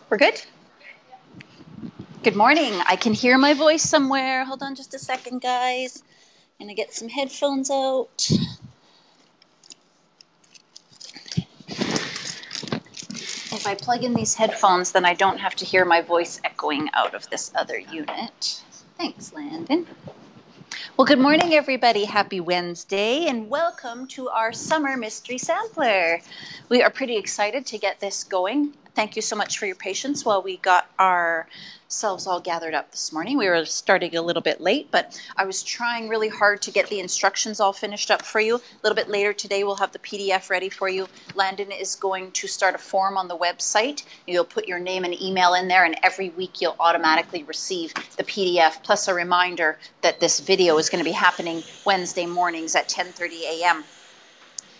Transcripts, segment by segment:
We're good? Good morning. I can hear my voice somewhere. Hold on just a second, guys. I'm going to get some headphones out. If I plug in these headphones, then I don't have to hear my voice echoing out of this other unit. Thanks, Landon. Well, good morning, everybody. Happy Wednesday, and welcome to our Summer Mystery Sampler. We are pretty excited to get this going. Thank you so much for your patience while we got ourselves all gathered up this morning. We were starting a little bit late, but I was trying really hard to get the instructions all finished up for you. A little bit later today, we'll have the PDF ready for you. Landon is going to start a form on the website. You'll put your name and email in there, and every week you'll automatically receive the PDF, plus a reminder that this video is going to be happening Wednesday mornings at 10:30 a.m.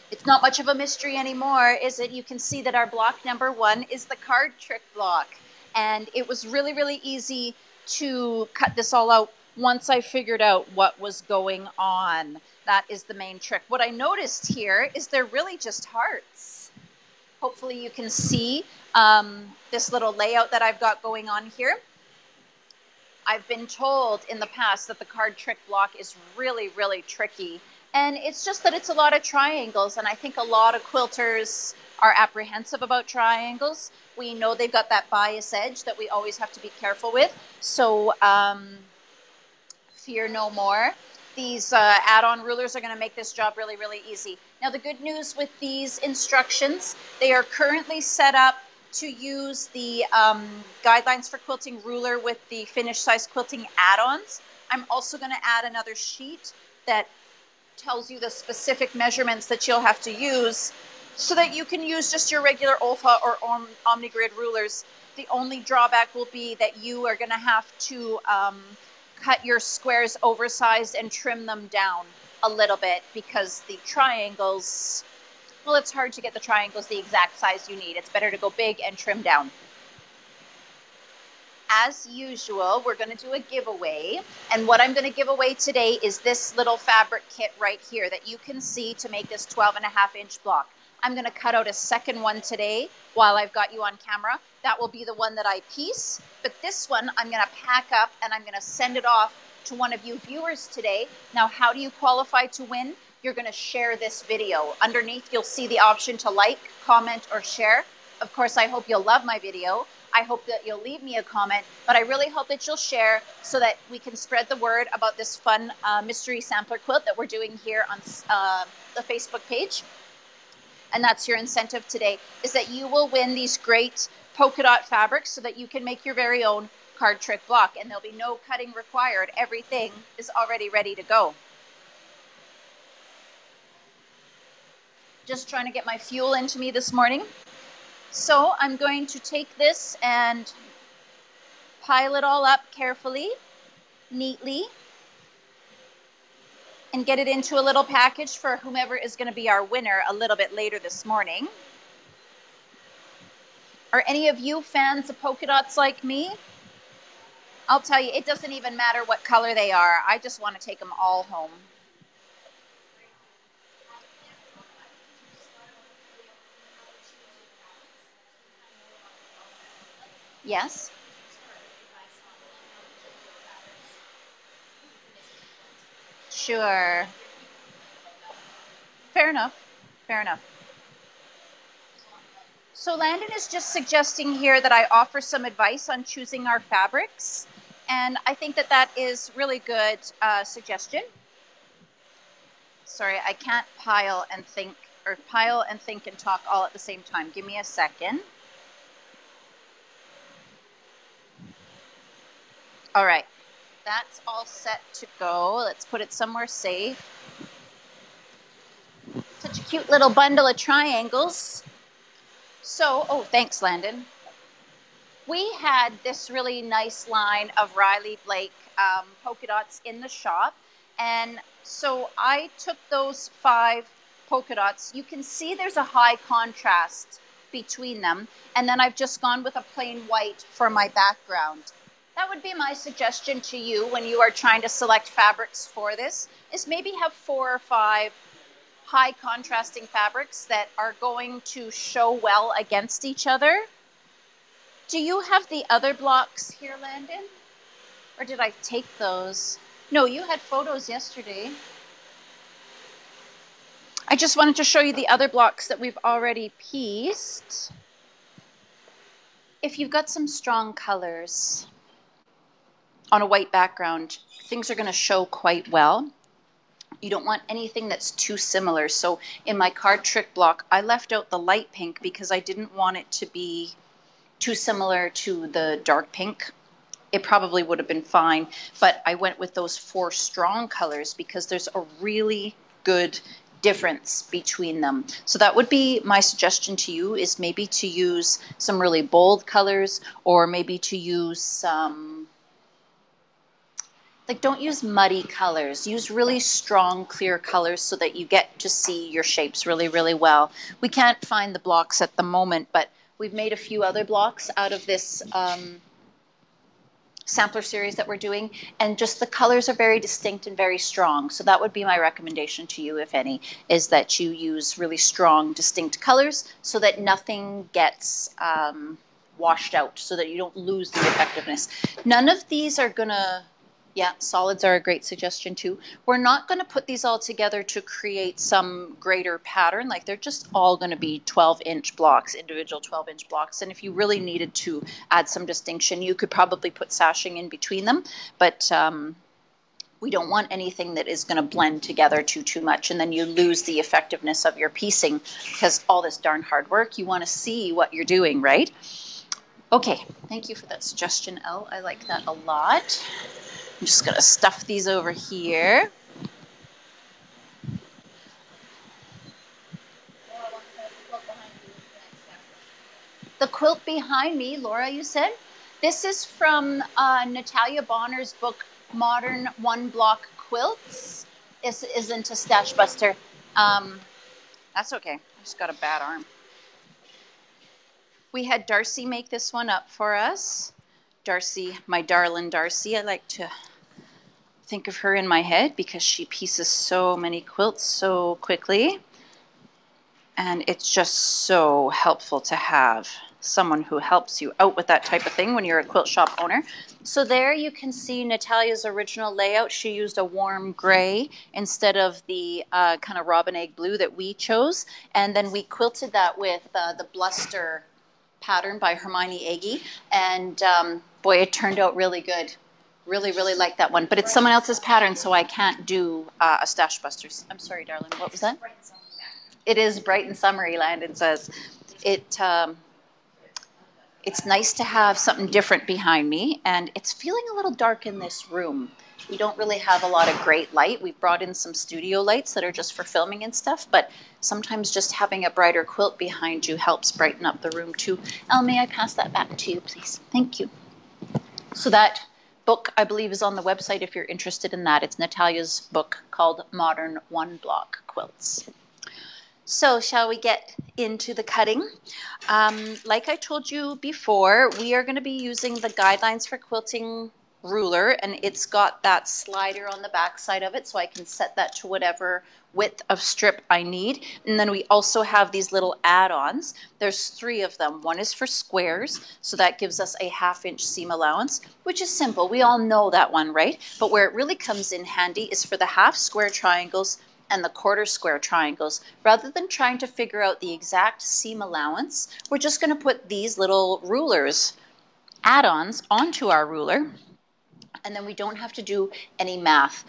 It's not much of a mystery anymore, is it? You can see that our block number 1 is the card trick block. And it was really, really easy to cut this all out once I figured out what was going on. That is the main trick. What I noticed here is they're really just hearts. Hopefully you can see this little layout that I've got going on here. I've been told in the past that the card trick block is really, really tricky. And it's just that it's a lot of triangles, and I think a lot of quilters are apprehensive about triangles. We know they've got that bias edge that we always have to be careful with. So fear no more. These add-on rulers are going to make this job really, really easy. Now, the good news with these instructions, they are currently set up to use the guidelines for quilting ruler with the finished size quilting add-ons. I'm also going to add another sheet that tells you the specific measurements that you'll have to use so that you can use just your regular Olfa or OmniGrid rulers. The only drawback will be that you are going to have to cut your squares oversized and trim them down a little bit, because the triangles, well, it's hard to get the triangles the exact size you need. It's better to go big and trim down. As usual, we're going to do a giveaway, and what I'm going to give away today is this little fabric kit right here that you can see to make this 12.5-inch block. I'm going to cut out a second one today while I've got you on camera. That will be the one that I piece, but this one I'm going to pack up and I'm going to send it off to one of you viewers today. Now, how do you qualify to win? You're going to share this video. Underneath, you'll see the option to like, comment, or share. Of course, I hope you'll love my video. I hope that you'll leave me a comment, but I really hope that you'll share so that we can spread the word about this fun mystery sampler quilt that we're doing here on the Facebook page. And that's your incentive today, is that you will win these great polka dot fabrics so that you can make your very own card trick block, and there'll be no cutting required. Everything is already ready to go. Just trying to get my fuel into me this morning. So I'm going to take this and pile it all up carefully, neatly, and get it into a little package for whomever is going to be our winner a little bit later this morning. Are any of you fans of polka dots like me? I'll tell you, it doesn't even matter what color they are. I just want to take them all home. Yes? Sure. Fair enough. Fair enough. So Landon is just suggesting here that I offer some advice on choosing our fabrics. And I think that that is really good suggestion. Sorry, I can't pile and think and talk all at the same time. Give me a second. All right, that's all set to go. Let's put it somewhere safe. Such a cute little bundle of triangles. So, oh, thanks, Landon. We had this really nice line of Riley Blake polka dots in the shop. And so I took those 5 polka dots. You can see there's a high contrast between them. And then I've just gone with a plain white for my background. That would be my suggestion to you when you are trying to select fabrics for this, is maybe have 4 or 5 high contrasting fabrics that are going to show well against each other. Do you have the other blocks here, Landon? Or did I take those? No, you had photos yesterday. I just wanted to show you the other blocks that we've already pieced. If you've got some strong colors on a white background, things are going to show quite well. You don't want anything that's too similar. So in my card trick block, I left out the light pink because I didn't want it to be too similar to the dark pink. It probably would have been fine, but I went with those 4 strong colors because there's a really good difference between them. So that would be my suggestion to you, is maybe to use some really bold colors, or maybe to use some, like, don't use muddy colors. Use really strong, clear colors so that you get to see your shapes really, really well. We can't find the blocks at the moment, but we've made a few other blocks out of this sampler series that we're doing, and just the colors are very distinct and very strong. So that would be my recommendation to you, if any, is that you use really strong, distinct colors so that nothing gets washed out, so that you don't lose the effectiveness. None of these are gonna, yeah, solids are a great suggestion too. We're not going to put these all together to create some greater pattern. Like, they're just all going to be 12-inch blocks, individual 12-inch blocks. And if you really needed to add some distinction, you could probably put sashing in between them. But we don't want anything that is going to blend together too much, and then you lose the effectiveness of your piecing because all this darn hard work, you want to see what you're doing, right? Okay, thank you for that suggestion, Elle. I like that a lot. I'm just going to stuff these over here. The quilt behind me, Laura, you said? This is from Natalia Bonner's book, Modern One-Block Quilts. This isn't a stash buster. That's okay. I just got a bad arm. We had Darcy make this one up for us. Darcy, my darling Darcy, I like to think of her in my head because she pieces so many quilts so quickly. And it's just so helpful to have someone who helps you out with that type of thing when you're a quilt shop owner. So there you can see Natalia's original layout. She used a warm gray instead of the kind of robin egg blue that we chose. And then we quilted that with the Bluster pattern by Hermione Agee. And boy, it turned out really good. Really, really like that one. But it's someone else's pattern, so I can't do a Stash Busters. I'm sorry, darling. What was that? It is bright and summery, Landon says. It's nice to have something different behind me, and it's feeling a little dark in this room. We don't really have a lot of great light. We've brought in some studio lights that are just for filming and stuff, but sometimes just having a brighter quilt behind you helps brighten up the room too. Elle, may I pass that back to you, please? Thank you. So that book, I believe, is on the website if you're interested in that. It's Natalia's book called Modern One-Block Quilts. So shall we get into the cutting? Like I told you before, we are going to be using the Guidelines for Quilting ruler, and it's got that slider on the back side of it, so I can set that to whatever width of strip I need. And then we also have these little add-ons. There's 3 of them. One is for squares, so that gives us a 1/2-inch seam allowance, which is simple. We all know that one, right? But where it really comes in handy is for the half square triangles and the quarter square triangles. Rather than trying to figure out the exact seam allowance, we're just going to put these little rulers, add-ons, onto our ruler, and then we don't have to do any math.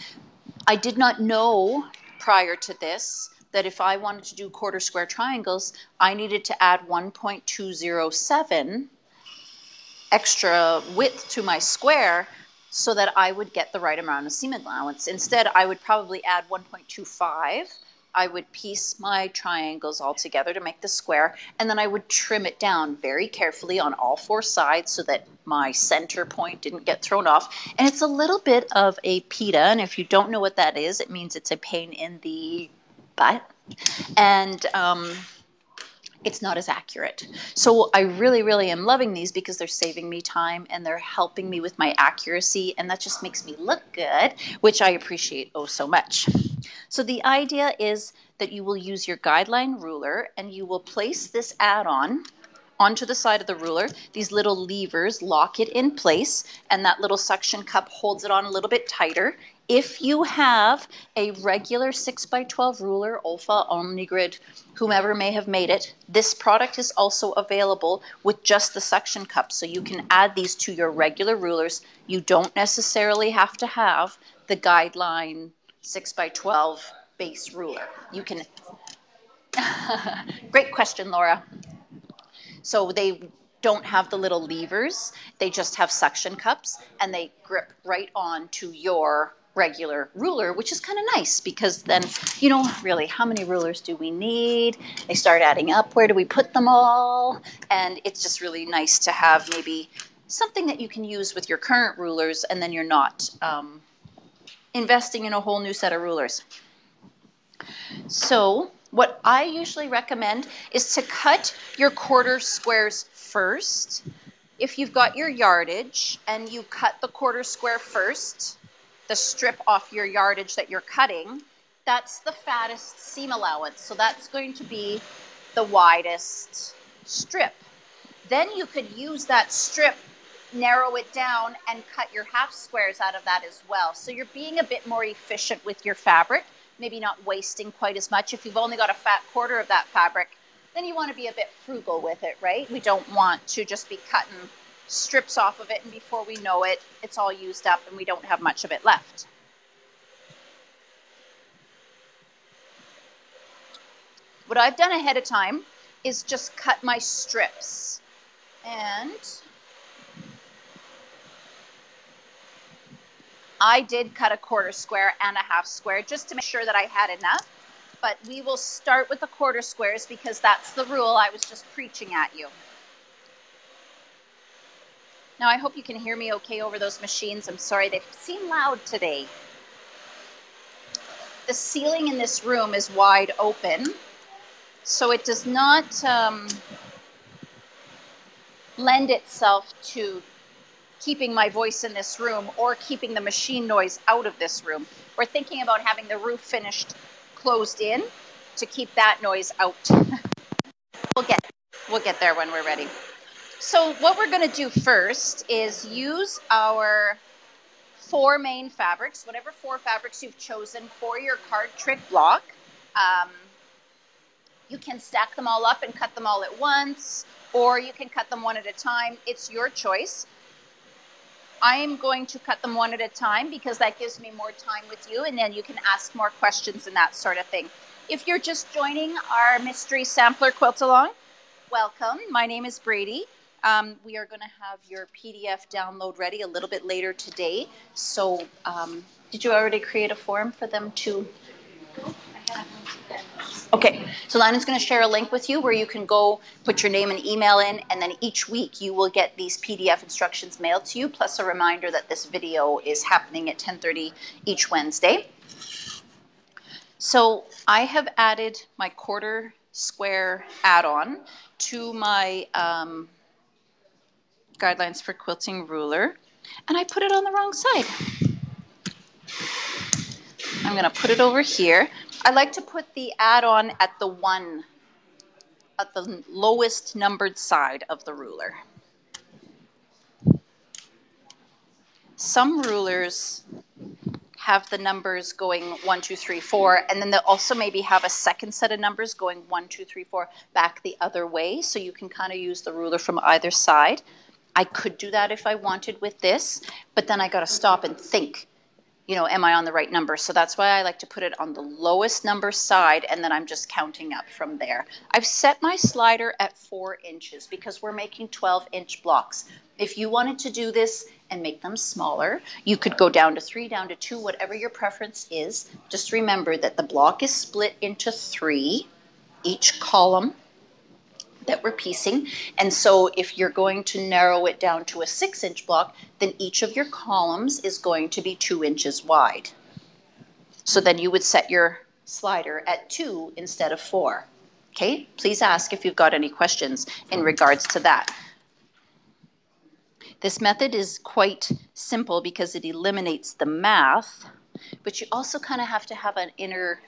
I did not know prior to this that if I wanted to do quarter square triangles, I needed to add 1.207 extra width to my square so that I would get the right amount of seam allowance. Instead, I would probably add 1.25. I would piece my triangles all together to make the square, and then I would trim it down very carefully on all 4 sides so that my center point didn't get thrown off. And it's a little bit of a pita, and if you don't know what that is, it means it's a pain in the butt. And it's not as accurate. So I really, really am loving these because they're saving me time and they're helping me with my accuracy, and that just makes me look good, which I appreciate oh so much. So the idea is that you will use your guideline ruler and you will place this add-on onto the side of the ruler. These little levers lock it in place, and that little suction cup holds it on a little bit tighter. If you have a regular 6x12 ruler, Olfa, Omnigrid, whomever may have made it, this product is also available with just the suction cup. So you can add these to your regular rulers. You don't necessarily have to have the Guideline 6x12 base ruler. You can... Great question, Laura. So they don't have the little levers. They just have suction cups, and they grip right on to your regular ruler, which is kind of nice because then, you know, really, how many rulers do we need? They start adding up. Where do we put them all? And it's just really nice to have maybe something that you can use with your current rulers, and then you're not investing in a whole new set of rulers. So what I usually recommend is to cut your quarter squares first. If you've got your yardage and you cut the quarter square first, the strip off your yardage that you're cutting, that's the fattest seam allowance. So that's going to be the widest strip. Then you could use that strip, narrow it down, and cut your half squares out of that as well. So you're being a bit more efficient with your fabric, maybe not wasting quite as much. If you've only got a fat quarter of that fabric, then you want to be a bit frugal with it, right? We don't want to just be cutting strips off of it, and before we know it, it's all used up and we don't have much of it left. What I've done ahead of time is just cut my strips. And I did cut a quarter square and a half square just to make sure that I had enough. But we will start with the quarter squares because that's the rule I was just preaching at you. Now, I hope you can hear me okay over those machines. I'm sorry, they seem loud today. The ceiling in this room is wide open, so it does not lend itself to keeping my voice in this room or keeping the machine noise out of this room. We're thinking about having the roof finished closed in to keep that noise out. We'll get there when we're ready. So what we're going to do first is use our 4 main fabrics, whatever 4 fabrics you've chosen for your card trick block. You can stack them all up and cut them all at once, or you can cut them one at a time. It's your choice. I am going to cut them one at a time because that gives me more time with you, and then you can ask more questions and that sort of thing. If you're just joining our Mystery Sampler Quilt Along, welcome. My name is Bradie. We are going to have your PDF download ready a little bit later today. So did you already create a form for them to... Okay, so Lana's going to share a link with you where you can go put your name and email in, and then each week you will get these PDF instructions mailed to you, plus a reminder that this video is happening at 10:30 each Wednesday. So I have added my quarter square add-on to my Guidelines for Quilting ruler, and I put it on the wrong side. I'm going to put it over here. I like to put the add-on at the lowest numbered side of the ruler. Some rulers have the numbers going 1, 2, 3, 4, and then they'll also maybe have a second set of numbers going 1, 2, 3, 4 back the other way, so you can kind of use the ruler from either side. I could do that if I wanted with this, but then I got to stop and think, you know, am I on the right number? So that's why I like to put it on the lowest number side, and then I'm just counting up from there. I've set my slider at 4 inches because we're making 12-inch blocks. If you wanted to do this and make them smaller, you could go down to 3, down to 2, whatever your preference is. Just remember that the block is split into 3, each column that we're piecing. And so if you're going to narrow it down to a 6-inch block, then each of your columns is going to be 2 inches wide. So then you would set your slider at 2 instead of 4. Okay, please ask if you've got any questions in regards to that. This method is quite simple because it eliminates the math, but you also kind of have to have an inner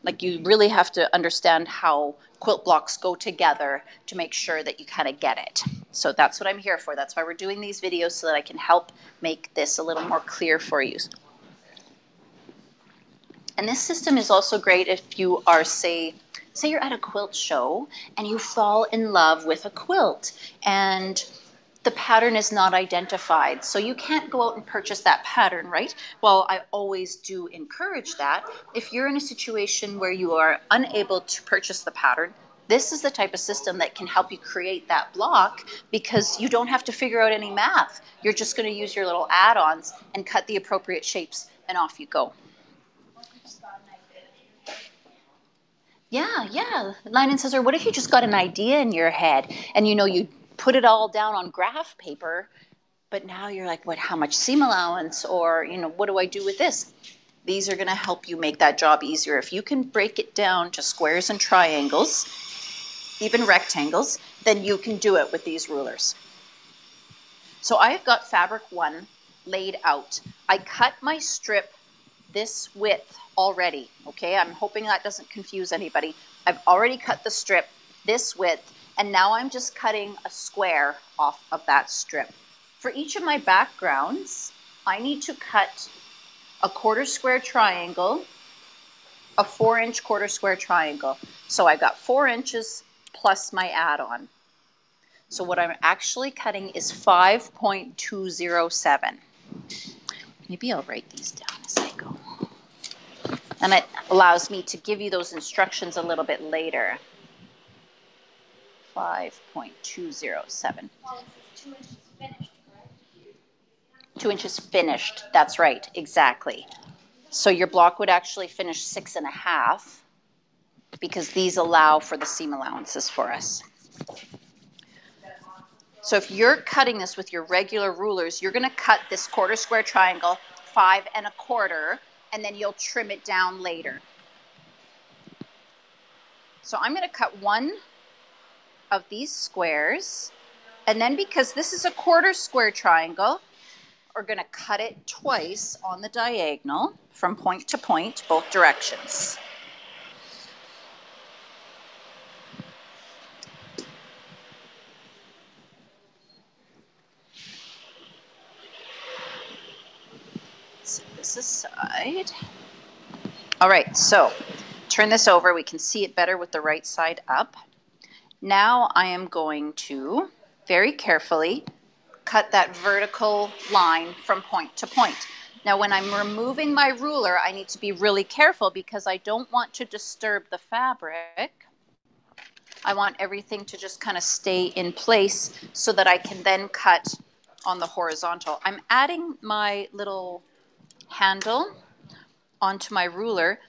Like you really have to understand how quilt blocks go together to make sure that you kind of get it. So that's what I'm here for. That's why we're doing these videos, so that I can help make this a little more clear for you. And this system is also great if you are, say you're at a quilt show and you fall in love with a quilt and the pattern is not identified. So you can't go out and purchase that pattern, right? Well, I always do encourage that. If you're in a situation where you are unable to purchase the pattern, this is the type of system that can help you create that block, because you don't have to figure out any math. You're just going to use your little add-ons and cut the appropriate shapes, and off you go. Yeah. Lynan says, or what if you just got an idea in your head and you put it all down on graph paper, but now you're like, what, how much seam allowance, or what do I do with this? These are going to help you make that job easier. If you can break it down to squares and triangles, even rectangles, then you can do it with these rulers. So I've got fabric 1 laid out. I cut my strip this width already, okay? I'm hoping that doesn't confuse anybody. I've already cut the strip this width, and now I'm just cutting a square off of that strip. For each of my backgrounds, I need to cut a 1/4 square triangle, a 4-inch 1/4 square triangle. So I've got 4 inches plus my add-on. So what I'm actually cutting is 5.207. Maybe I'll write these down as I go. And it allows me to give you those instructions a little bit later. 5.207. Well, 2 inches finished, correct? 2 inches finished. That's right, exactly. So your block would actually finish 6.5, because these allow for the seam allowances for us. So if you're cutting this with your regular rulers, you're going to cut this 1/4 square triangle 5 1/4, and then you'll trim it down later. So I'm going to cut one of these squares, and then because this is a 1/4 square triangle, we're going to cut it twice on the diagonal from point to point, both directions. Set this aside. All right, so turn this over. We can see it better with the right side up. Now I am going to very carefully cut that vertical line from point to point. Now when I'm removing my ruler, I need to be really careful, because I don't want to disturb the fabric. I want everything to just kind of stay in place so that I can then cut on the horizontal. I'm adding my little handle onto my ruler.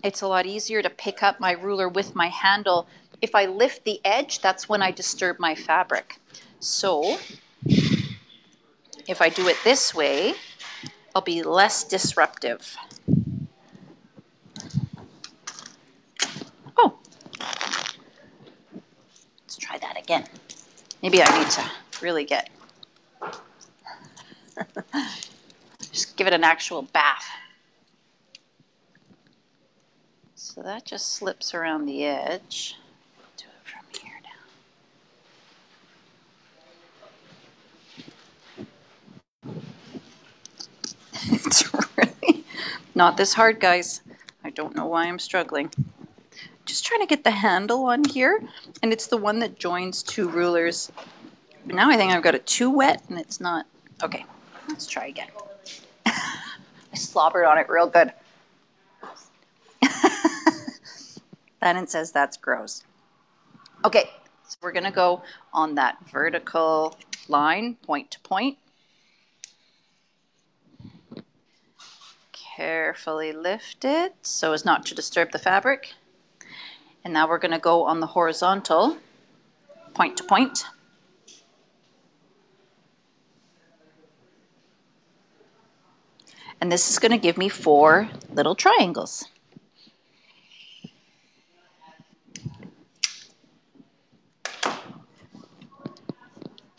It's a lot easier to pick up my ruler with my handle. If I lift the edge, that's when I disturb my fabric. So if I do it this way, I'll be less disruptive. Oh, let's try that again. Maybe I need to really just give it an actual bath. So that just slips around the edge. Do it from here down. It's really not this hard, guys. I don't know why I'm struggling. Just trying to get the handle on here, and it's the one that joins 2 rulers. But now I think I've got it too wet, and it's not. Okay, let's try again. I slobbered on it real good. Bannon says that's gross. Okay, so we're going to go on that vertical line, point to point. Carefully lift it so as not to disturb the fabric. And now we're going to go on the horizontal, point to point. And this is going to give me 4 little triangles.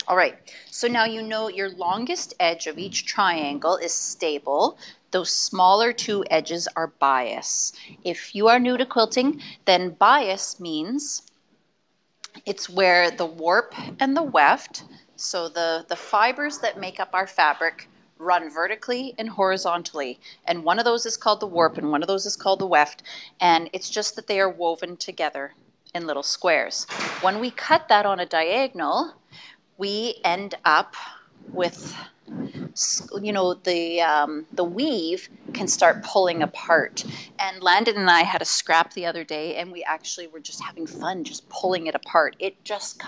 All right, so now you know your longest edge of each triangle is stable. Those smaller two edges are bias. If you are new to quilting, then bias means it's where the warp and the weft, so the fibers that make up our fabric, run vertically and horizontally. And one of those is called the warp and one of those is called the weft. And it's just that they are woven together in little squares. When we cut that on a diagonal, we end up with, you know, the weave can start pulling apart. And Landon and I had a scrap the other day, and we actually were just having fun just pulling it apart. It just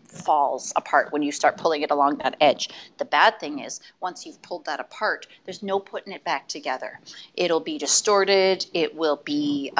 falls apart when you start pulling it along that edge. The bad thing is, once you've pulled that apart, there's no putting it back together. It'll be distorted, it will be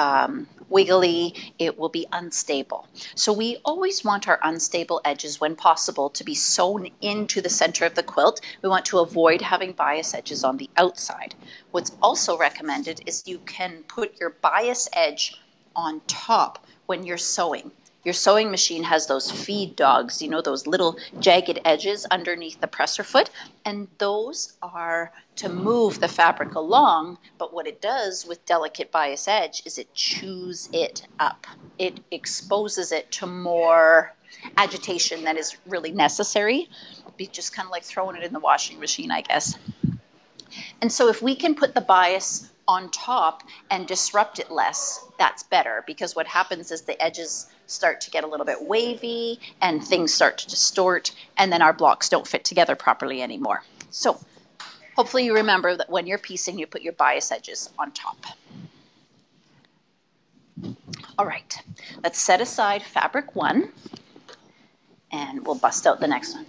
wiggly, it will be unstable. So we always want our unstable edges, when possible, to be sewn into the center of the quilt. We want to avoid having bias edges on the outside. What's also recommended is you can put your bias edge on top when you're sewing. Your sewing machine has those feed dogs, you know, those little jagged edges underneath the presser foot, and those are to move the fabric along, but what it does with delicate bias edge is it chews it up. It exposes it to more agitation than is really necessary. It'd be just kind of like throwing it in the washing machine, I guess. And so if we can put the bias on top and disrupt it less, that's better, because what happens is the edges start to get a little bit wavy and things start to distort, and then our blocks don't fit together properly anymore. So hopefully you remember that when you're piecing, you put your bias edges on top. All right, let's set aside fabric 1 and we'll bust out the next one.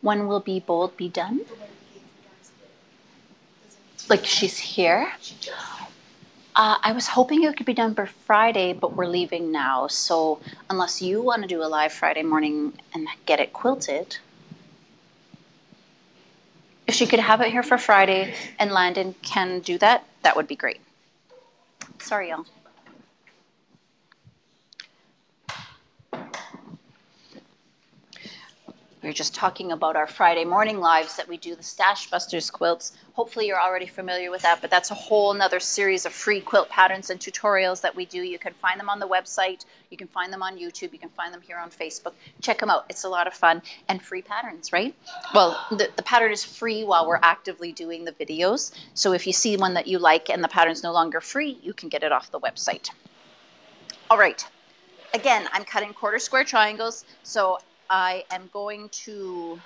When will be bold be done? Like she's here? I was hoping it could be done by Friday, but we're leaving now. So unless you want to do a live Friday morning and get it quilted, if she could have it here for Friday and Landon can do that, that would be great. Sorry, y'all. We were just talking about our Friday morning lives that we do, the Stash Busters quilts. Hopefully you're already familiar with that, but that's a whole nother series of free quilt patterns and tutorials that we do. You can find them on the website. You can find them on YouTube. You can find them here on Facebook. Check them out. It's a lot of fun and free patterns, right? Well, the pattern is free while we're actively doing the videos. So if you see one that you like and the pattern's no longer free, you can get it off the website. All right. Again, I'm cutting quarter square triangles, so I am going to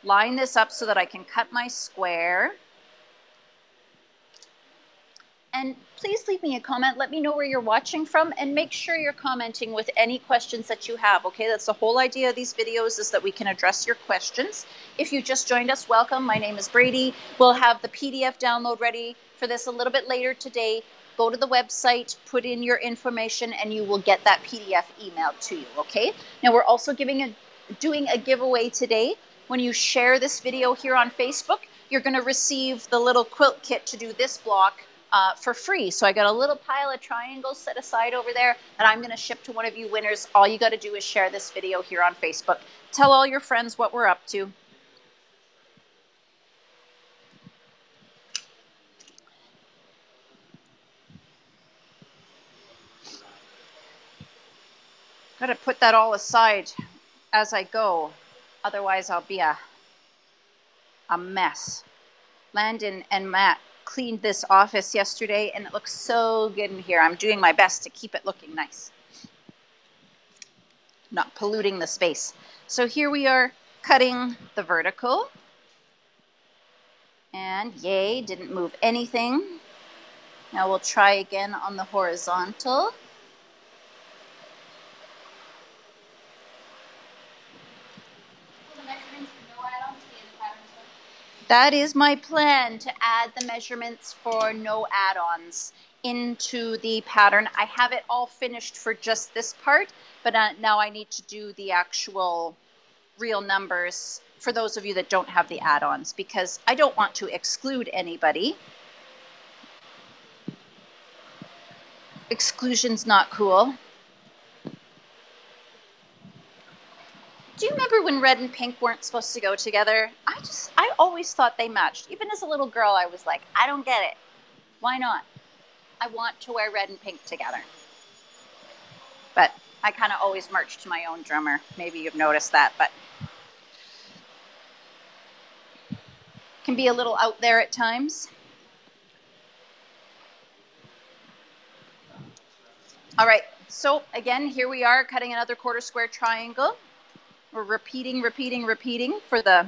line this up so that I can cut my square. And please leave me a comment. Let me know where you're watching from, and make sure you're commenting with any questions that you have, okay? That's the whole idea of these videos, is that we can address your questions. If you just joined us, welcome. My name is Bradie. We'll have the PDF download ready for this a little bit later today. Go to the website, put in your information, and you will get that PDF emailed to you, okay? Now, we're also doing a giveaway today. When you share this video here on Facebook, you're going to receive the little quilt kit to do this block for free. So I got a little pile of triangles set aside over there that I'm going to ship to one of you winners. All you got to do is share this video here on Facebook. Tell all your friends what we're up to. Got to put that all aside as I go. Otherwise, I'll be a mess. Landon and Matt cleaned this office yesterday, and it looks so good in here. I'm doing my best to keep it looking nice, not polluting the space. So here we are cutting the vertical. And yay, didn't move anything. Now we'll try again on the horizontal. That is my plan, to add the measurements for no add-ons into the pattern. I have it all finished for just this part, but now I need to do the actual real numbers for those of you that don't have the add-ons, because I don't want to exclude anybody. Exclusion's not cool. Do you remember when red and pink weren't supposed to go together? I always thought they matched. Even as a little girl, I was like, I don't get it. Why not? I want to wear red and pink together. But I kind of always march to my own drummer. Maybe you've noticed that, but can be a little out there at times. All right, so again, here we are cutting another quarter square triangle. We're repeating for the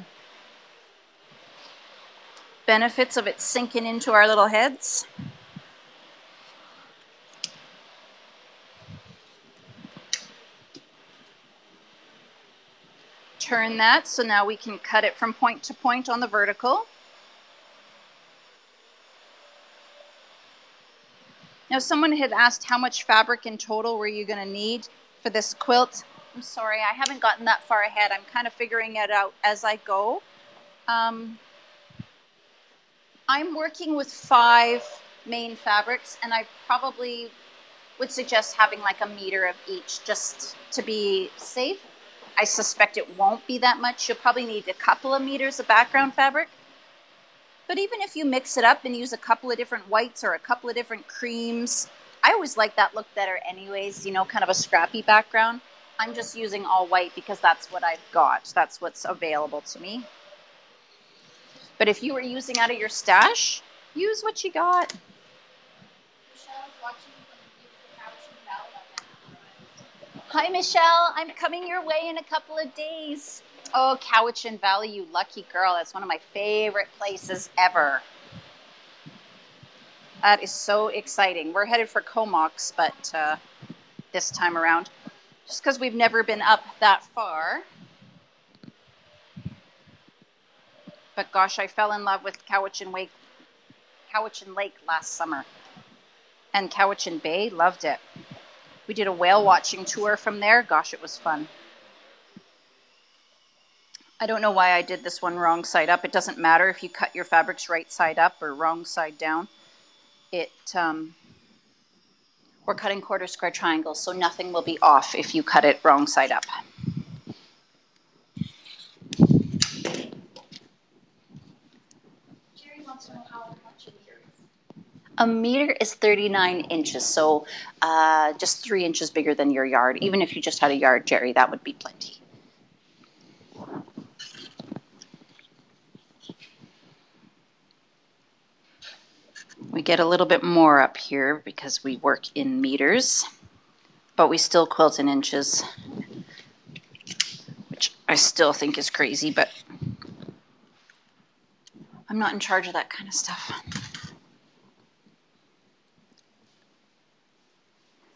benefits of it sinking into our little heads. Turn that, so now we can cut it from point to point on the vertical. Now, someone had asked how much fabric in total were you going to need for this quilt. I'm sorry, I haven't gotten that far ahead. I'm kind of figuring it out as I go. I'm working with 5 main fabrics, and I probably would suggest having like a meter of each just to be safe. I suspect it won't be that much. You'll probably need a couple of meters of background fabric. But even if you mix it up and use a couple of different whites or a couple of different creams, I always like that look better anyways, you know, kind of a scrappy background. I'm just using all white because that's what I've got. That's what's available to me. But if you were using out of your stash, use what you got. Michelle's watching from the beautiful couch in Valley. Hi, Michelle. I'm coming your way in a couple of days. Oh, Cowichan Valley, you lucky girl. That's one of my favorite places ever. That is so exciting. We're headed for Comox, but this time around, just because we've never been up that far. But gosh, I fell in love with Cowichan Lake last summer. And Cowichan Bay, loved it. We did a whale watching tour from there. Gosh, it was fun. I don't know why I did this one wrong side up. It doesn't matter if you cut your fabrics right side up or wrong side down. We're cutting quarter square triangles, so nothing will be off if you cut it wrong side up. Jerry wants to know how much a meter is. A meter is 39 inches, so just 3 inches bigger than your yard. Even if you just had a yard, Jerry, that would be plenty. We get a little bit more up here because we work in meters, but we still quilt in inches, which I still think is crazy, but I'm not in charge of that kind of stuff.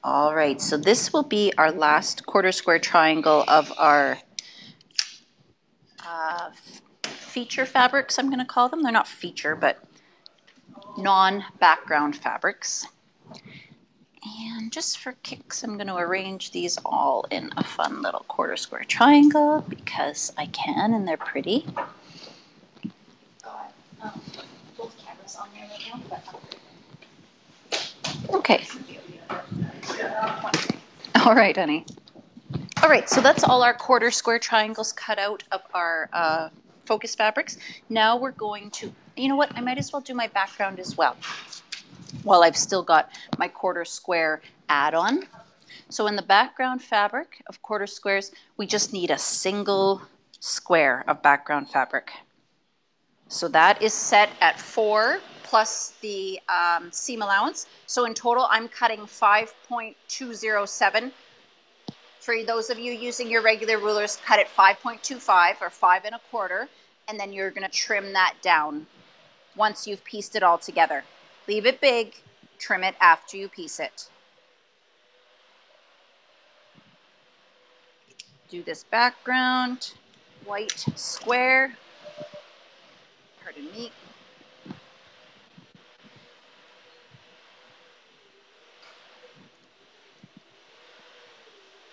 All right, so this will be our last quarter square triangle of our feature fabrics, I'm going to call them. They're not feature, but non-background fabrics. And just for kicks, I'm going to arrange these all in a fun little quarter square triangle because I can and they're pretty. Both cameras on there right now, but Okay. All right, honey. All right, so that's all our quarter square triangles cut out of our focus fabrics. Now we're going to, you know what, I might as well do my background as well while I've still got my quarter square add-on. So in the background fabric of quarter squares, we just need a single square of background fabric. So that is set at 4 plus the seam allowance. So in total, I'm cutting 5.207. For those of you using your regular rulers, cut it 5.25 or 5 1/4, and then you're going to trim that down once you've pieced it all together. Leave it big, trim it after you piece it. Do this background, white square. Pardon me.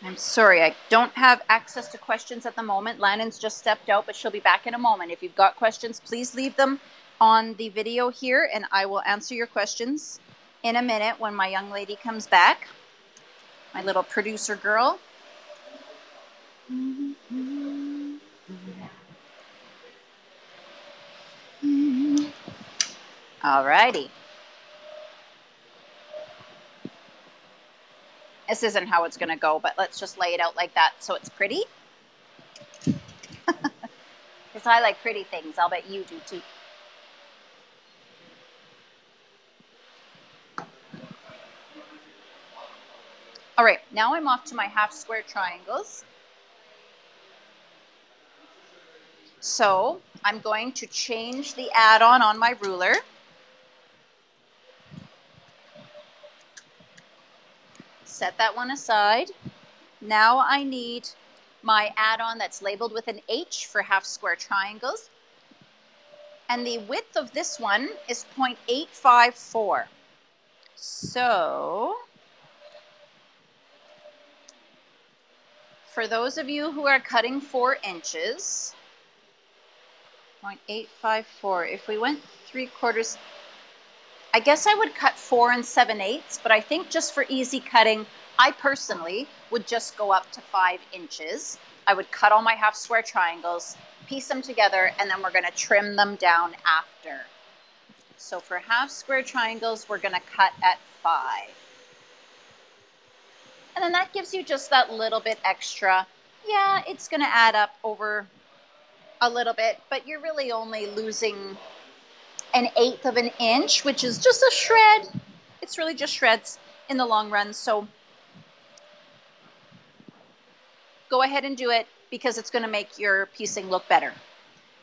I'm sorry, I don't have access to questions at the moment. Lannon's just stepped out, but she'll be back in a moment. If you've got questions, please leave them on the video here, and I will answer your questions in a minute when my young lady comes back, my little producer girl. Alrighty. This isn't how it's going to go, but let's just lay it out like that so it's pretty. Because I like pretty things. I'll bet you do too. All right, now I'm off to my half square triangles. So I'm going to change the add-on on my ruler. Set that one aside. Now I need my add-on that's labeled with an H for half square triangles. And the width of this one is 0.854. So for those of you who are cutting 4 inches, 0.854, if we went 3/4, I guess I would cut 4 7/8, but I think just for easy cutting, I personally would just go up to 5 inches. I would cut all my half square triangles, piece them together, and then we're going to trim them down after. So for half square triangles, we're going to cut at 5. And then that gives you just that little bit extra. Yeah, it's going to add up over a little bit, but you're really only losing 1/8 of an inch, which is just a shred. It's really just shreds in the long run. So go ahead and do it because it's going to make your piecing look better.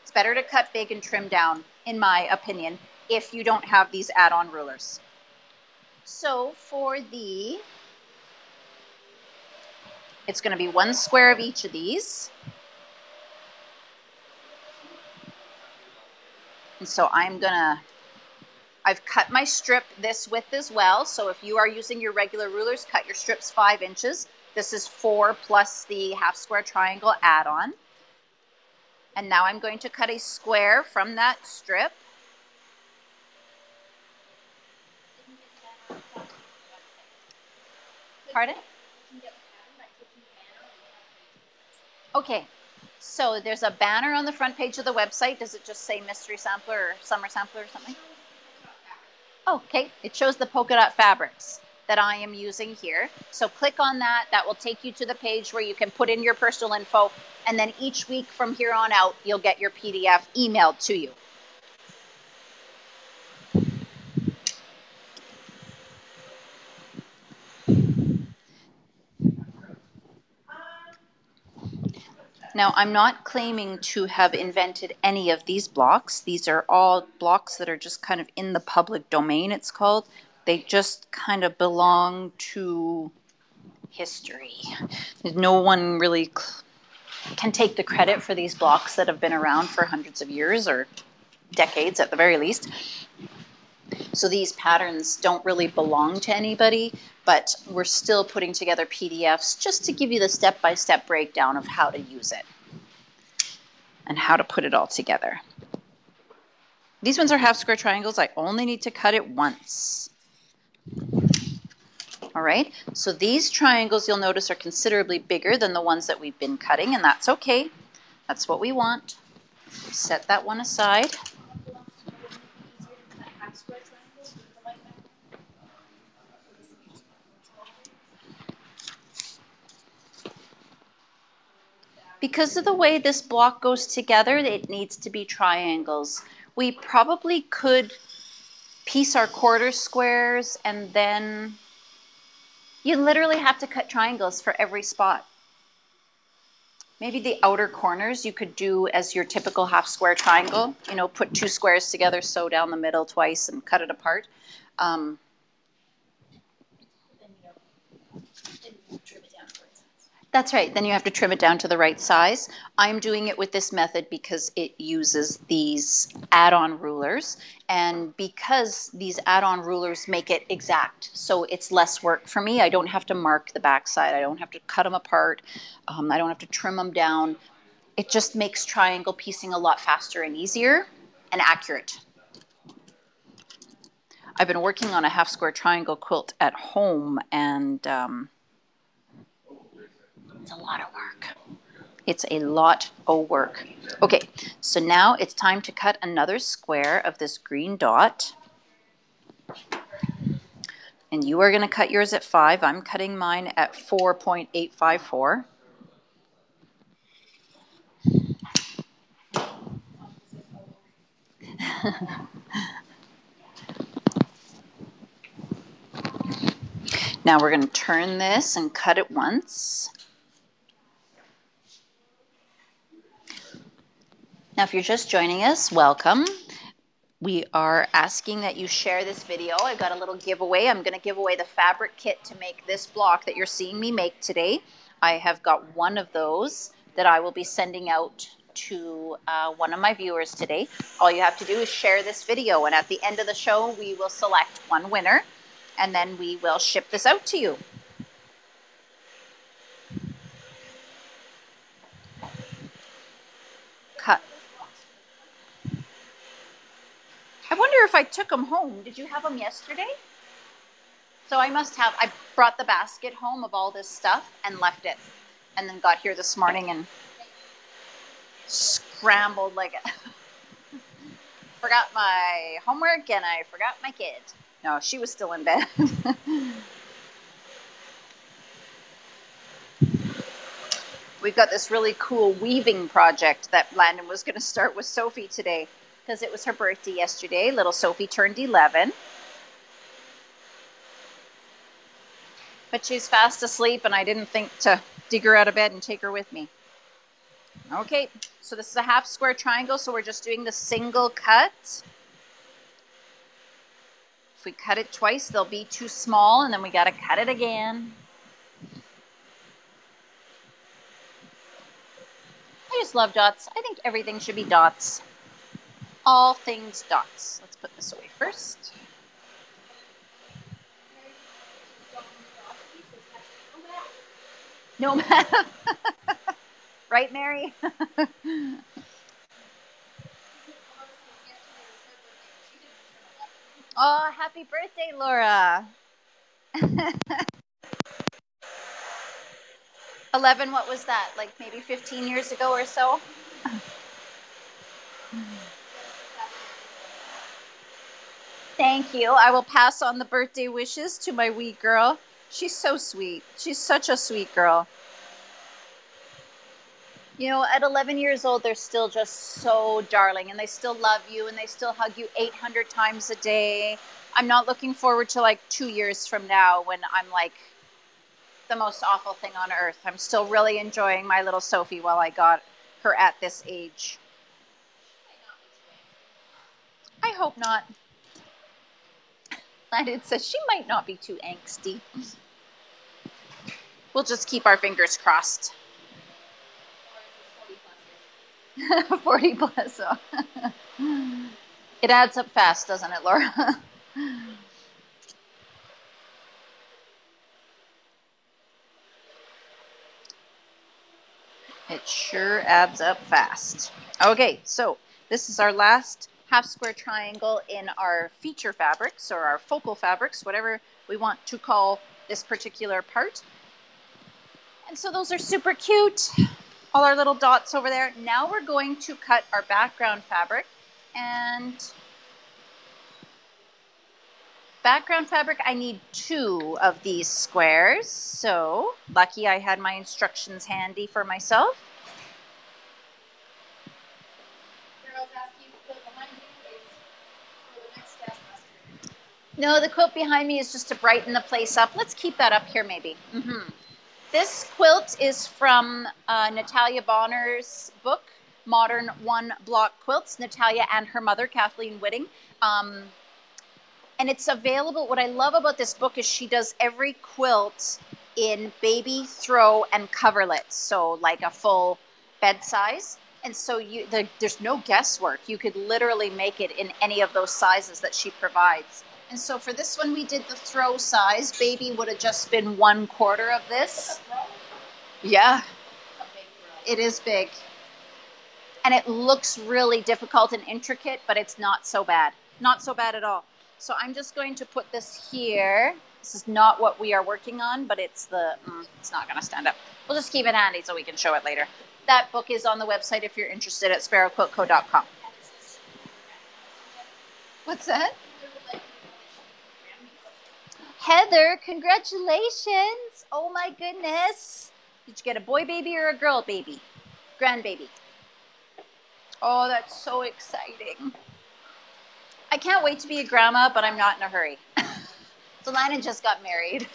It's better to cut big and trim down, in my opinion, if you don't have these add-on rulers. So for it's going to be 1 square of each of these. And so I've cut my strip this width as well. So if you are using your regular rulers, cut your strips 5 inches. This is 4 plus the half square triangle add-on. And now I'm going to cut a square from that strip. Pardon? Okay, so there's a banner on the front page of the website. Does it just say Mystery Sampler or Summer Sampler or something? Okay, it shows the polka dot fabrics that I am using here. So click on that. That will take you to the page where you can put in your personal info, and then each week from here on out, you'll get your PDF emailed to you. Now, I'm not claiming to have invented any of these blocks. These are all blocks that are just kind of in the public domain, it's called. They just kind of belong to history. No one really can take the credit for these blocks that have been around for hundreds of years or decades at the very least. So these patterns don't really belong to anybody, but we're still putting together PDFs just to give you the step-by-step breakdown of how to use it and how to put it all together. These ones are half square triangles. I only need to cut it once. All right, so these triangles you'll notice are considerably bigger than the ones that we've been cutting, and that's okay. That's what we want. Set that one aside. Because of the way this block goes together, it needs to be triangles. We probably could piece our quarter squares, and then you literally have to cut triangles for every spot. Maybe the outer corners you could do as your typical half square triangle. You know, put 2 squares together, sew down the middle twice, and cut it apart. That's right. Then you have to trim it down to the right size. I'm doing it with this method because it uses these add-on rulers, and because these add-on rulers make it exact, so it's less work for me. I don't have to mark the backside. I don't have to cut them apart. I don't have to trim them down. It just makes triangle piecing a lot faster and easier and accurate. I've been working on a half square triangle quilt at home, and it's a lot of work. It's a lot of work. Okay, so now it's time to cut another square of this green dot. And you are going to cut yours at 5. I'm cutting mine at 4.854. Now we're going to turn this and cut it once. Now if you're just joining us, welcome. We are asking that you share this video. I've got a little giveaway. I'm going to give away the fabric kit to make this block that you're seeing me make today. I have got one of those that I will be sending out to one of my viewers today. All you have to do is share this video, and at the end of the show, we will select one winner, and then we will ship this out to you. Cut. I wonder if I took them home. Did you have them yesterday? So I must have. I brought the basket home of all this stuff and left it, and then got here this morning and scrambled like it. Forgot my homework and I forgot my kid. No, she was still in bed. We've got this really cool weaving project that Landon was going to start with Sophie today because it was her birthday yesterday. Little Sophie turned 11. But she's fast asleep and I didn't think to dig her out of bed and take her with me. Okay, so this is a half square triangle, so we're just doing the single cut. If we cut it twice, they'll be too small, and then we got to cut it again. I just love dots. I think everything should be dots. All things dots. Let's put this away first. No math. Right, Mary? Oh, happy birthday, Laura. 11, what was that? Like maybe 15 years ago or so? Thank you. I will pass on the birthday wishes to my wee girl. She's so sweet. She's such a sweet girl. You know, at 11 years old, they're still just so darling, and they still love you, and they still hug you 800 times a day. I'm not looking forward to like 2 years from now when I'm like the most awful thing on earth. I'm still really enjoying my little Sophie while I got her at this age. I hope not. Landon says she might not be too angsty. We'll just keep our fingers crossed. 40 plus. So. It adds up fast, doesn't it, Laura? It sure adds up fast. Okay, so this is our last half square triangle in our feature fabrics or our focal fabrics, whatever we want to call this particular part. And so those are super cute. All our little dots over there. Now we're going to cut our background fabric, and background fabric, I need 2 of these squares. So lucky I had my instructions handy for myself. No, the quilt behind me is just to brighten the place up. Let's keep that up here maybe. This quilt is from Natalia Bonner's book, Modern One Block Quilts, Natalia and her mother, Kathleen Whitting. And it's available. What I love about this book is she does every quilt in baby, throw, and coverlet. So like a full bed size. And so there's no guesswork. You could literally make it in any of those sizes that she provides. And so for this one, we did the throw size. Baby would have just been 1/4 of this. Yeah, it is big. And it looks really difficult and intricate, but it's not so bad. Not so bad at all. So I'm just going to put this here. This is not what we are working on, but it's it's not going to stand up. We'll just keep it handy so we can show it later. That book is on the website if you're interested at sparrowquiltco.com. What's that? Heather, congratulations. Oh my goodness. Did you get a boy baby or a girl baby? Grandbaby. Oh, that's so exciting. I can't wait to be a grandma, but I'm not in a hurry. So Lana just got married.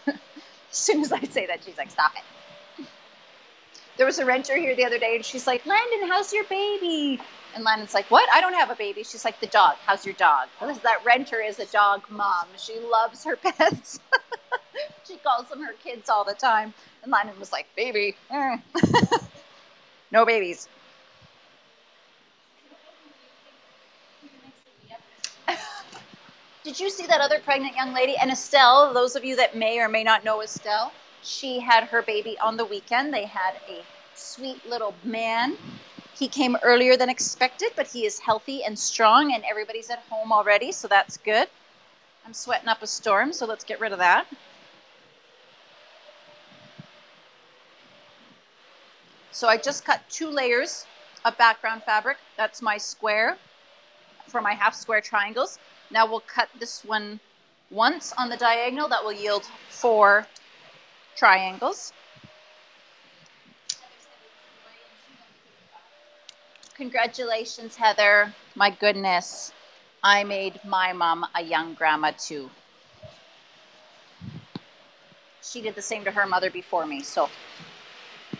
As soon as I say that, she's like, stop it. There was a renter here the other day, and she's like, Landon, how's your baby? And Landon's like, what? I don't have a baby. She's like, the dog. How's your dog? Because that renter is a dog mom. She loves her pets. She calls them her kids all the time. And Landon was like, baby. No babies. Did you see that other pregnant young lady? And Estelle, those of you that may or may not know Estelle, she had her baby on the weekend. They had a sweet little man. He came earlier than expected, but he is healthy and strong, and everybody's at home already, so that's good. I'm sweating up a storm, so let's get rid of that. So I just cut 2 layers of background fabric. That's my square for my half square triangles. Now we'll cut this one once on the diagonal. That will yield 4 triangles. Congratulations, Heather. My goodness. I made my mom a young grandma too. She did the same to her mother before me.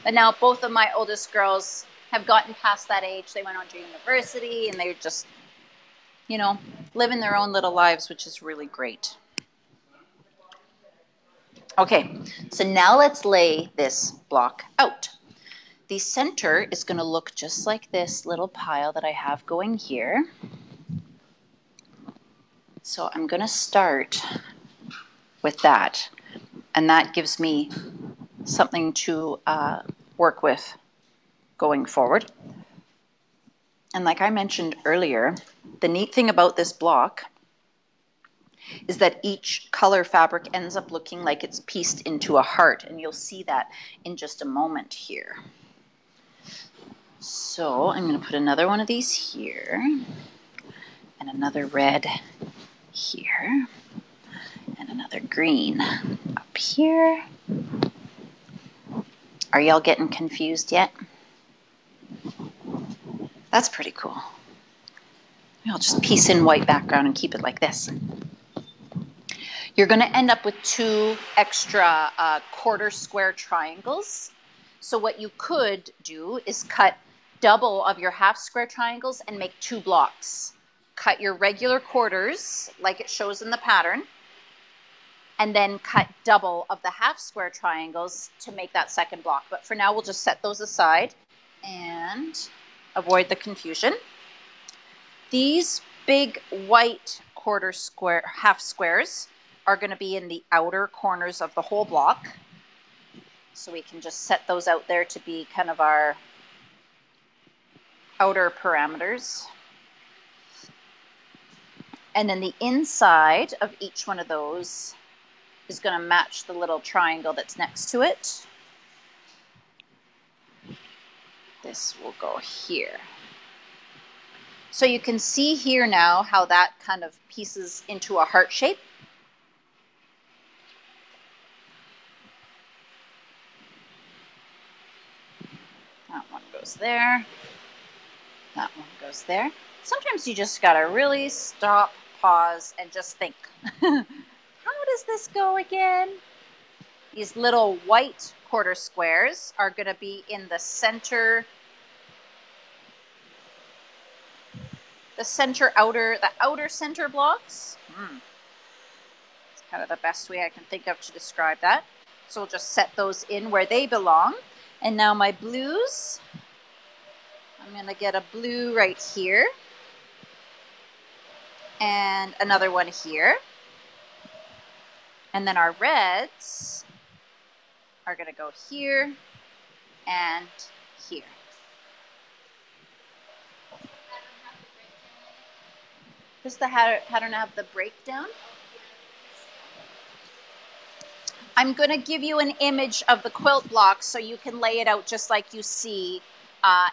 But now both of my oldest girls have gotten past that age. They went on to university and they're just, living their own little lives, which is really great. Okay, so now let's lay this block out. The center is going to look just like this little pile that I have going here. So I'm going to start with that, and that gives me something to work with going forward. And like I mentioned earlier, the neat thing about this block is that each color fabric ends up looking like it's pieced into a heart, and you'll see that in just a moment here. So I'm going to put another one of these here, and another red here, and another green up here. Are y'all getting confused yet? That's pretty cool. I'll just piece in white background and keep it like this. You're going to end up with 2 extra quarter square triangles. So what you could do is cut double of your half square triangles and make 2 blocks. Cut your regular quarters like it shows in the pattern, and then cut double of the half square triangles to make that second block. But for now, we'll just set those aside and avoid the confusion. These big white half squares are going to be in the outer corners of the whole block. So we can just set those out there to be kind of our outer parameters. And then the inside of each one of those is going to match the little triangle that's next to it. This will go here. So you can see here now how that kind of pieces into a heart shape. That one goes there. That one goes there. Sometimes you just gotta really stop, pause, and just think. How does this go again? These little white quarter squares are gonna be in the center, the outer center blocks. It's kind of the best way I can think of to describe that. So we'll just set those in where they belong. And now my blues, I'm going to get a blue right here and another one here. And then our reds are going to go here and here. Does the pattern have the breakdown? I'm going to give you an image of the quilt block so you can lay it out just like you see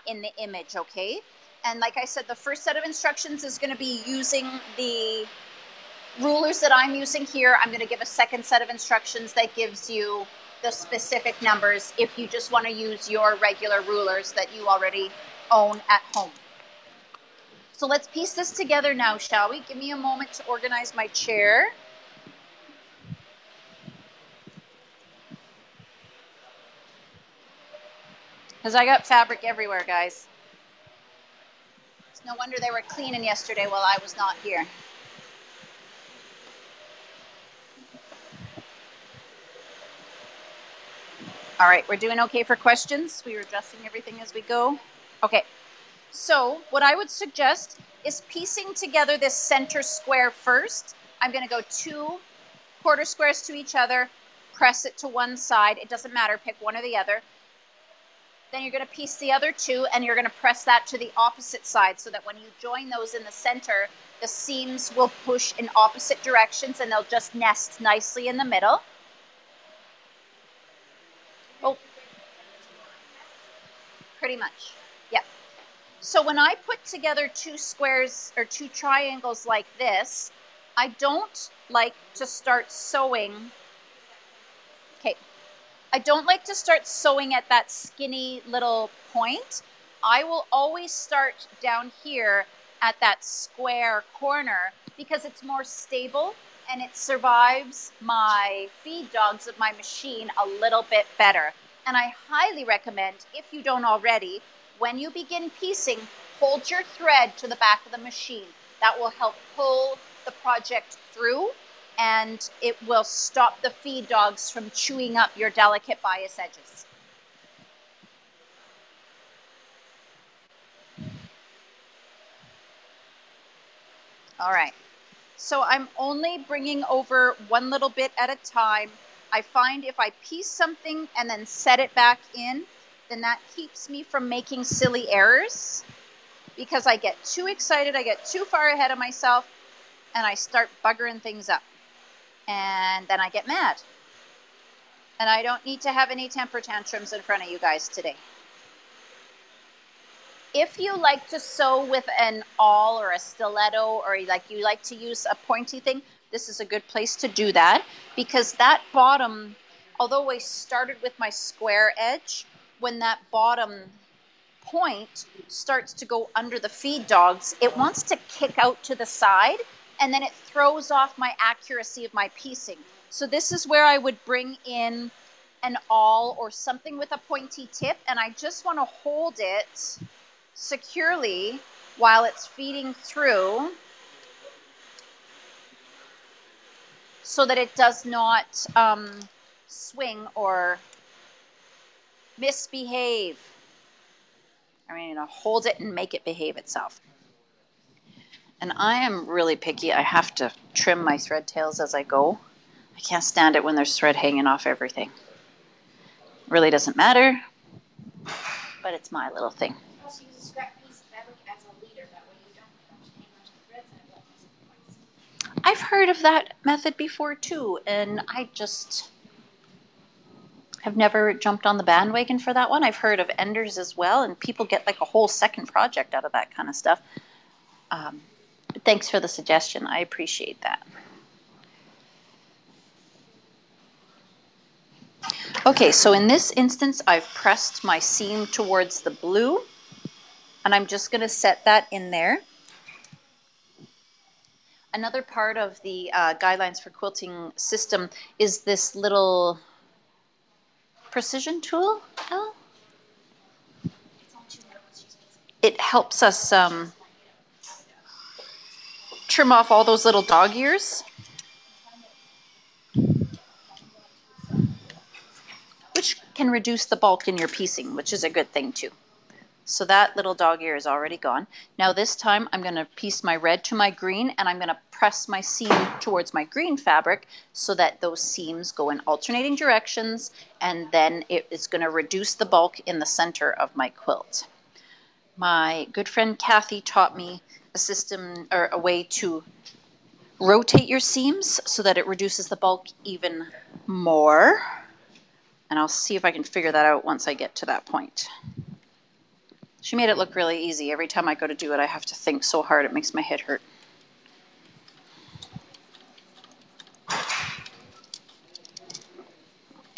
in the image, okay? And like I said, the first set of instructions is going to be using the rulers that I'm using here, I'm going to give a second set of instructions that gives you the specific numbers if you just want to use your regular rulers that you already own at home. So let's piece this together now, shall we? Give me a moment to organize my chair. Because I got fabric everywhere, guys. It's no wonder they were cleaning yesterday while I was not here. All right, we're doing okay for questions. We were adjusting everything as we go. Okay, so what I would suggest is piecing together this center square first. I'm going to go 2 quarter squares to each other, press it to one side. It doesn't matter, pick one or the other. Then you're going to piece the other 2 and you're going to press that to the opposite side so that when you join those in the center, the seams will push in opposite directions and they'll just nest nicely in the middle. Oh, pretty much, yeah. So when I put together 2 squares or 2 triangles like this, I don't like to start sewing. Okay, I don't like to start sewing at that skinny little point. I will always start down here at that square corner because it's more stable and it survives my feed dogs of my machine a little bit better. And I highly recommend, if you don't already, when you begin piecing, hold your thread to the back of the machine. That will help pull the project through and it will stop the feed dogs from chewing up your delicate bias edges. All right, so I'm only bringing over one little bit at a time. I find if I piece something and then set it back in, then that keeps me from making silly errors because I get too excited, I get too far ahead of myself, and I start buggering things up. And then I get mad. And I don't need to have any temper tantrums in front of you guys today. If you like to sew with an awl or a stiletto, or you like to use a pointy thing, this is a good place to do that because that bottom, although I started with my square edge, when that bottom point starts to go under the feed dogs, it wants to kick out to the side and then it throws off my accuracy of my piecing. So this is where I would bring in an awl or something with a pointy tip, and I just want to hold it securely while it's feeding through so that it does not swing or misbehave. I'm going to hold it and make it behave itself. And I am really picky. I have to trim my thread tails as I go. I can't stand it when there's thread hanging off everything. Really doesn't matter, but it's my little thing. Also use a scrap piece of fabric as a leader, that way you don't have to hang onto the threads and it won't miss the points. I've heard of that method before too, and I just have never jumped on the bandwagon for that one. I've heard of enders as well, and people get like a whole second project out of that kind of stuff. But thanks for the suggestion. I appreciate that. Okay, so in this instance, I've pressed my seam towards the blue, and I'm just going to set that in there. Another part of the guidelines for quilting system is this little precision tool. It helps us trim off all those little dog ears, which can reduce the bulk in your piecing, which is a good thing too. So that little dog ear is already gone. Now this time I'm going to piece my red to my green, and I'm going to press my seam towards my green fabric so that those seams go in alternating directions, and then it is going to reduce the bulk in the center of my quilt. My good friend Kathy taught me a system or a way to rotate your seams so that it reduces the bulk even more. And I'll see if I can figure that out once I get to that point. She made it look really easy. Every time I go to do it, I have to think so hard it makes my head hurt.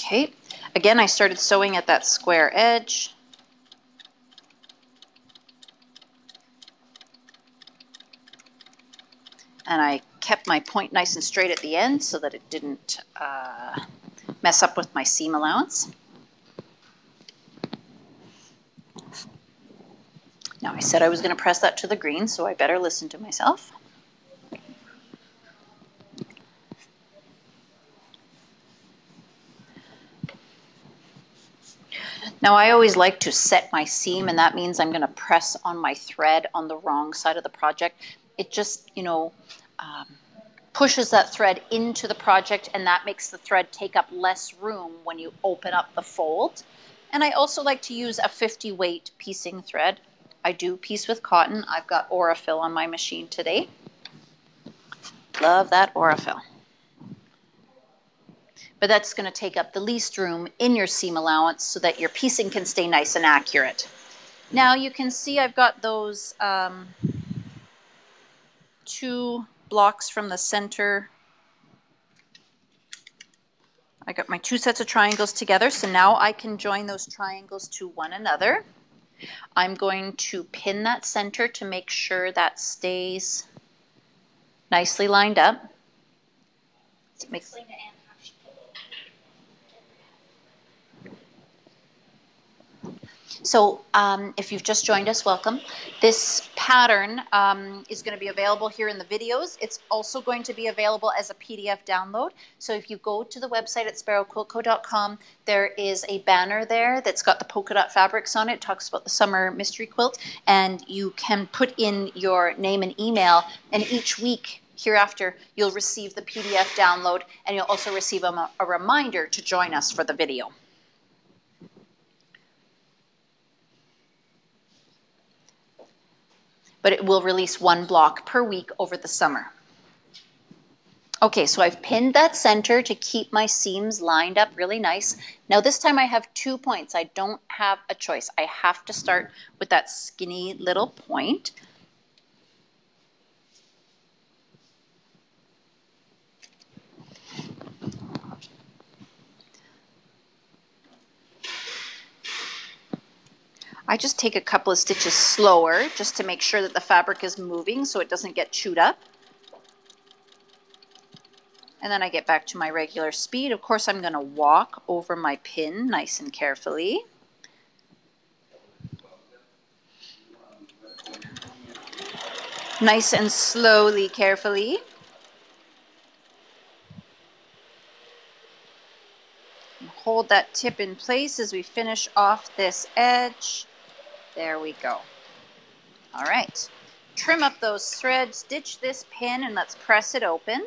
Okay, again, I started sewing at that square edge. And I kept my point nice and straight at the end so that it didn't mess up with my seam allowance. Now I said I was going to press that to the green, so I better listen to myself. Now I always like to set my seam, and that means I'm going to press on my thread on the wrong side of the project. It just, pushes that thread into the project, and that makes the thread take up less room when you open up the fold. And I also like to use a 50 weight piecing thread. I do piece with cotton. I've got Aurifil on my machine today. Love that Aurifil. But that's going to take up the least room in your seam allowance so that your piecing can stay nice and accurate. Now you can see I've got those 2 blocks from the center. I got my 2 sets of triangles together, so now I can join those triangles to one another. I'm going to pin that center to make sure that stays nicely lined up. So if you've just joined us, welcome. This pattern is going to be available here in the videos. It's also going to be available as a PDF download. So if you go to the website at sparrowquiltco.com, there is a banner there that's got the polka dot fabrics on it. It talks about the summer mystery quilt, and you can put in your name and email, and each week hereafter you'll receive the PDF download, and you'll also receive a reminder to join us for the video. But it will release 1 block per week over the summer. Okay, so I've pinned that center to keep my seams lined up really nice. Now this time I have 2 points. I don't have a choice. I have to start with that skinny little point. I just take a couple of stitches slower just to make sure that the fabric is moving so it doesn't get chewed up. And then I get back to my regular speed. Of course, I'm going to walk over my pin nice and carefully. Nice and slowly, carefully. Hold that tip in place as we finish off this edge. There we go. All right. Trim up those threads, ditch this pin, and let's press it open.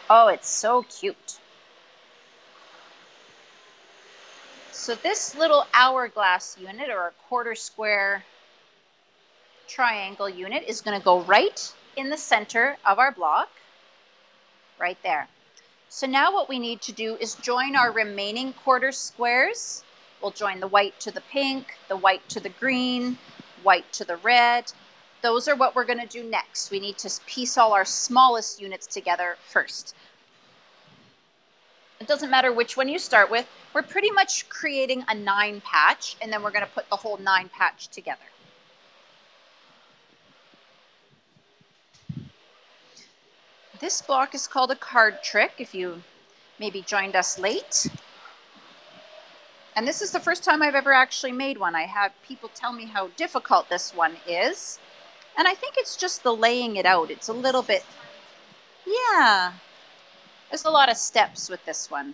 Oh, it's so cute. So this little hourglass unit, or a quarter square triangle unit, is going to go right in the center of our block, right there. So now what we need to do is join our remaining quarter squares. We'll join the white to the pink, the white to the green, white to the red. Those are what we're going to do next. We need to piece all our smallest units together first. It doesn't matter which one you start with. We're pretty much creating a 9 patch, and then we're going to put the whole 9 patch together. This block is called a card trick, if you maybe joined us late. And this is the first time I've ever actually made one. I have people tell me how difficult this one is. And I think it's just the laying it out. It's a little bit, yeah. There's a lot of steps with this one.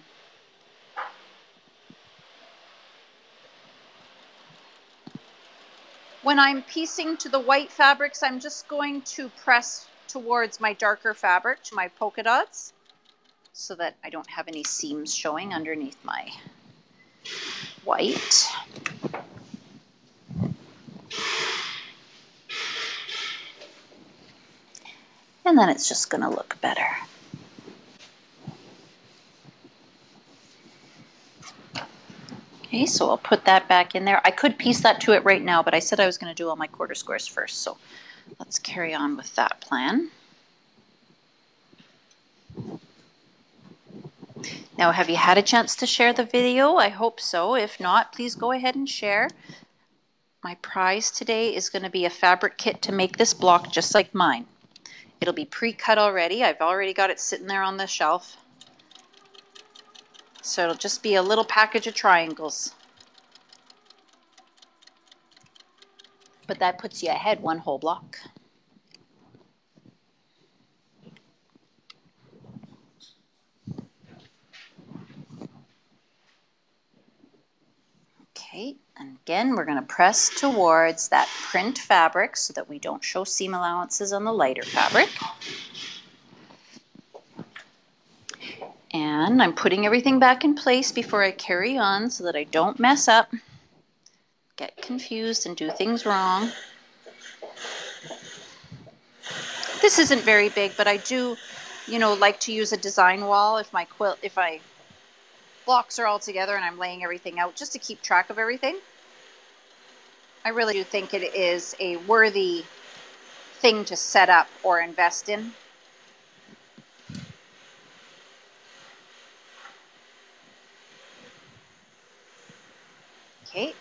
When I'm piecing to the white fabrics, I'm just going to press towards my darker fabric, to my polka dots, so that I don't have any seams showing underneath my white. And then it's just going to look better. Okay, so I'll put that back in there. I could piece that to it right now, but I said I was going to do all my quarter squares first, so let's carry on with that plan. Now, have you had a chance to share the video? I hope so. If not, please go ahead and share. My prize today is going to be a fabric kit to make this block just like mine. It'll be pre-cut already. I've already got it sitting there on the shelf. So it'll just be a little package of triangles. But that puts you ahead one whole block. Okay, and again, we're going to press towards that print fabric so that we don't show seam allowances on the lighter fabric. And I'm putting everything back in place before I carry on so that I don't mess up, get confused, and do things wrong. This isn't very big, but I do, like to use a design wall if my blocks are all together and I'm laying everything out just to keep track of everything. I really do think it is a worthy thing to set up or invest in. Okay,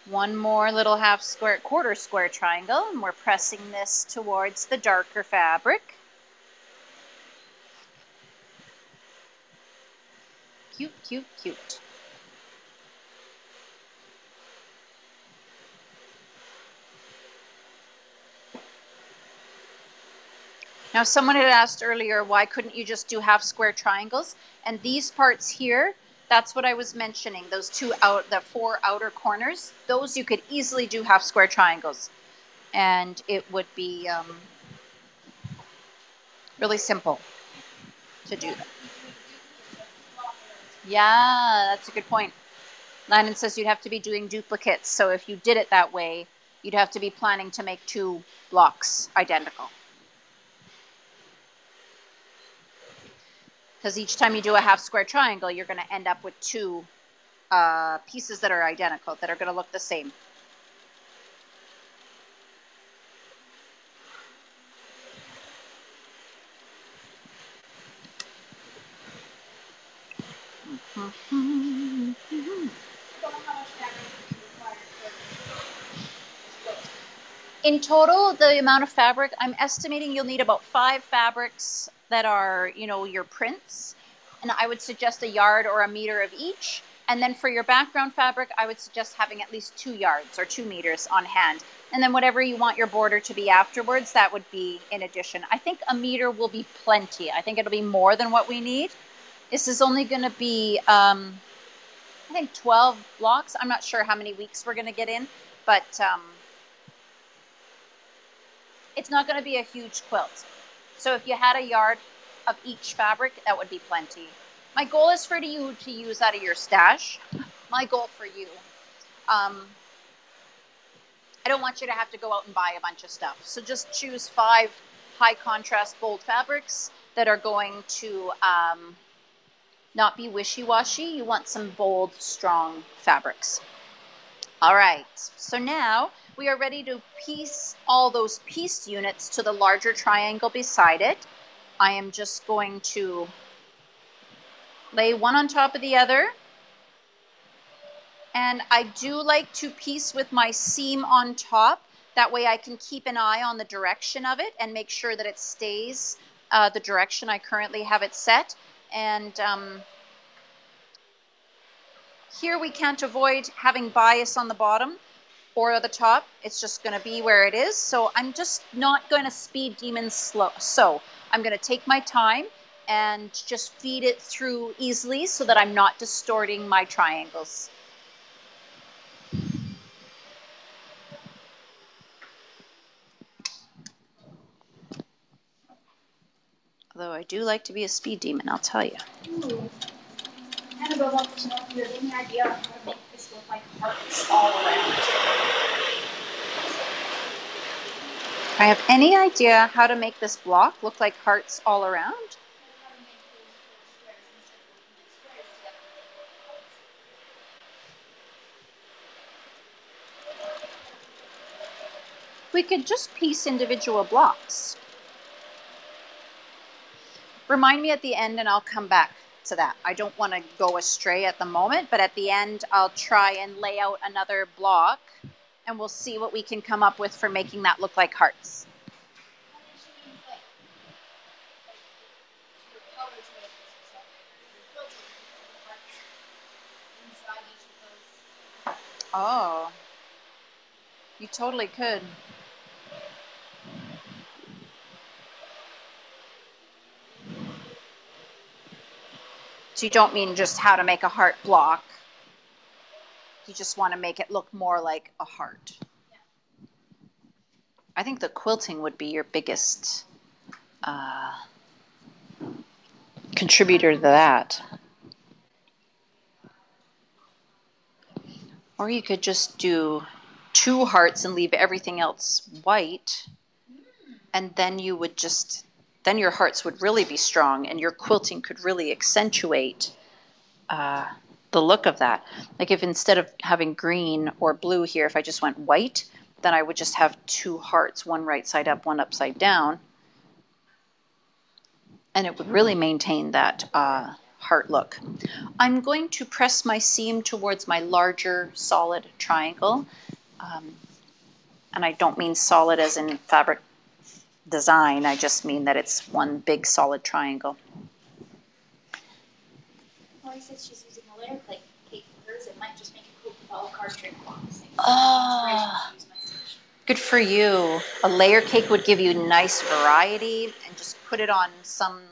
one more little quarter square triangle, and we're pressing this towards the darker fabric. Cute, cute, cute. Now, someone had asked earlier, why couldn't you just do half square triangles? And these parts here, that's what I was mentioning. Those the 4 outer corners, those you could easily do half square triangles. And it would be really simple to do that. Yeah, that's a good point. Landon says you'd have to be doing duplicates. So if you did it that way, you'd have to be planning to make 2 blocks identical. Because each time you do a half square triangle, you're going to end up with 2 pieces that are identical, that are going to look the same. In total, the amount of fabric, I'm estimating you'll need about 5 fabrics that are, your prints. And I would suggest a yard or a meter of each. And then for your background fabric, I would suggest having at least 2 yards or 2 meters on hand. And then whatever you want your border to be afterwards, that would be in addition. I think a meter will be plenty. I think it'll be more than what we need. This is only going to be, I think 12 blocks. I'm not sure how many weeks we're going to get in, but it's not going to be a huge quilt. So if you had a yard of each fabric, that would be plenty. My goal is for you to use out of your stash. My goal for you. I don't want you to have to go out and buy a bunch of stuff. So just choose 5 high contrast bold fabrics that are going to not be wishy-washy. You want some bold, strong fabrics. All right, so now we are ready to piece all those pieced units to the larger triangle beside it. I am just going to lay one on top of the other. And I do like to piece with my seam on top. That way I can keep an eye on the direction of it and make sure that it stays the direction I currently have it set. And here we can't avoid having bias on the bottom or the top. It's just going to be where it is. So I'm just not going to speed demon slow. So I'm going to take my time and just feed it through easily so that I'm not distorting my triangles. Although I do like to be a speed demon, I'll tell you. Ooh. Annabelle wants to know if you have any idea how to make this look like hearts all around. I have any idea how to make this block look like hearts all around? We could just piece individual blocks. Remind me at the end and I'll come back to that. I don't want to go astray at the moment, but at the end I'll try and lay out another block and we'll see what we can come up with for making that look like hearts. Oh, you totally could. So you don't mean just how to make a heart block. You just want to make it look more like a heart. I think the quilting would be your biggest contributor to that. Or you could just do 2 hearts and leave everything else white. And then you would just, then your hearts would really be strong and your quilting could really accentuate the look of that. Like if instead of having green or blue here, if I just went white, then I would just have 2 hearts, one right side up, one upside down. And it would really maintain that heart look. I'm going to press my seam towards my larger solid triangle. And I don't mean solid as in fabric design, I just mean that it's one big solid triangle. Molly says she's using a layer cake for hers. It might just make a cool fall card trick box. Oh, good for you. A layer cake would give you nice variety and just put it on some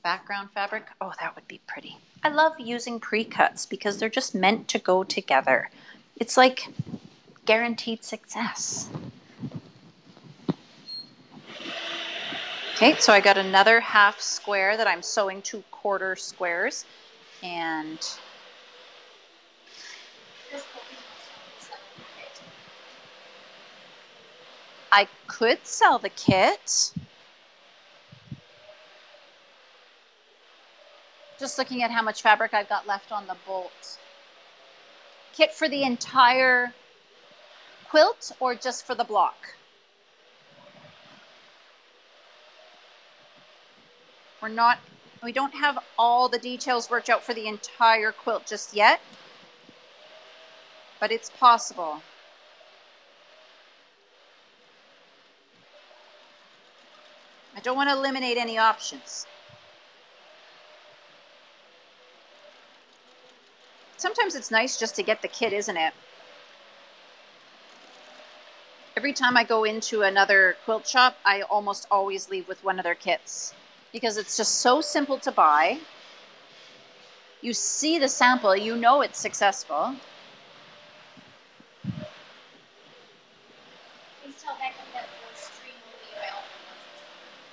background fabric. Oh, that would be pretty. I love using pre-cuts because they're just meant to go together. It's like guaranteed success. Okay, so I got another half square that I'm sewing 2 quarter squares, and I could sell the kit. Just looking at how much fabric I've got left on the bolt. Kit for the entire quilt or just for the block? We don't have all the details worked out for the entire quilt just yet, but it's possible. I don't want to eliminate any options. Sometimes it's nice just to get the kit, isn't it? Every time I go into another quilt shop, I almost always leave with one of their kits because it's just so simple to buy. You see the sample, you know it's successful. Please tell Becky that the stream will be available once it's over.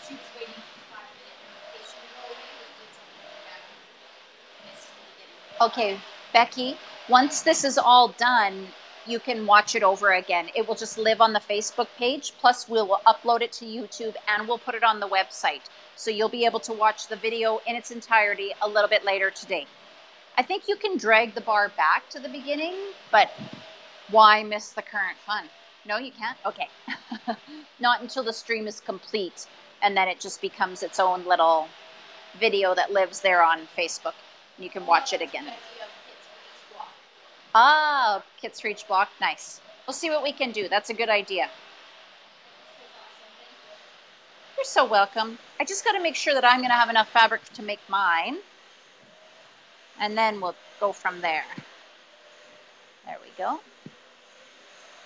She was waiting for 5-minute notification to go away, but did something back and missed me getting. Okay, Becky, once this is all done, you can watch it over again. It will just live on the Facebook page, plus we will upload it to YouTube and we'll put it on the website. So you'll be able to watch the video in its entirety a little bit later today. I think you can drag the bar back to the beginning, but why miss the current fun? No, you can't? Okay. Not until the stream is complete, and then it just becomes its own little video that lives there on Facebook. You can watch it again. Ah, kits for each block. Nice. We'll see what we can do. That's a good idea. You're so welcome. I just got to make sure that I'm going to have enough fabric to make mine. And then we'll go from there. There we go.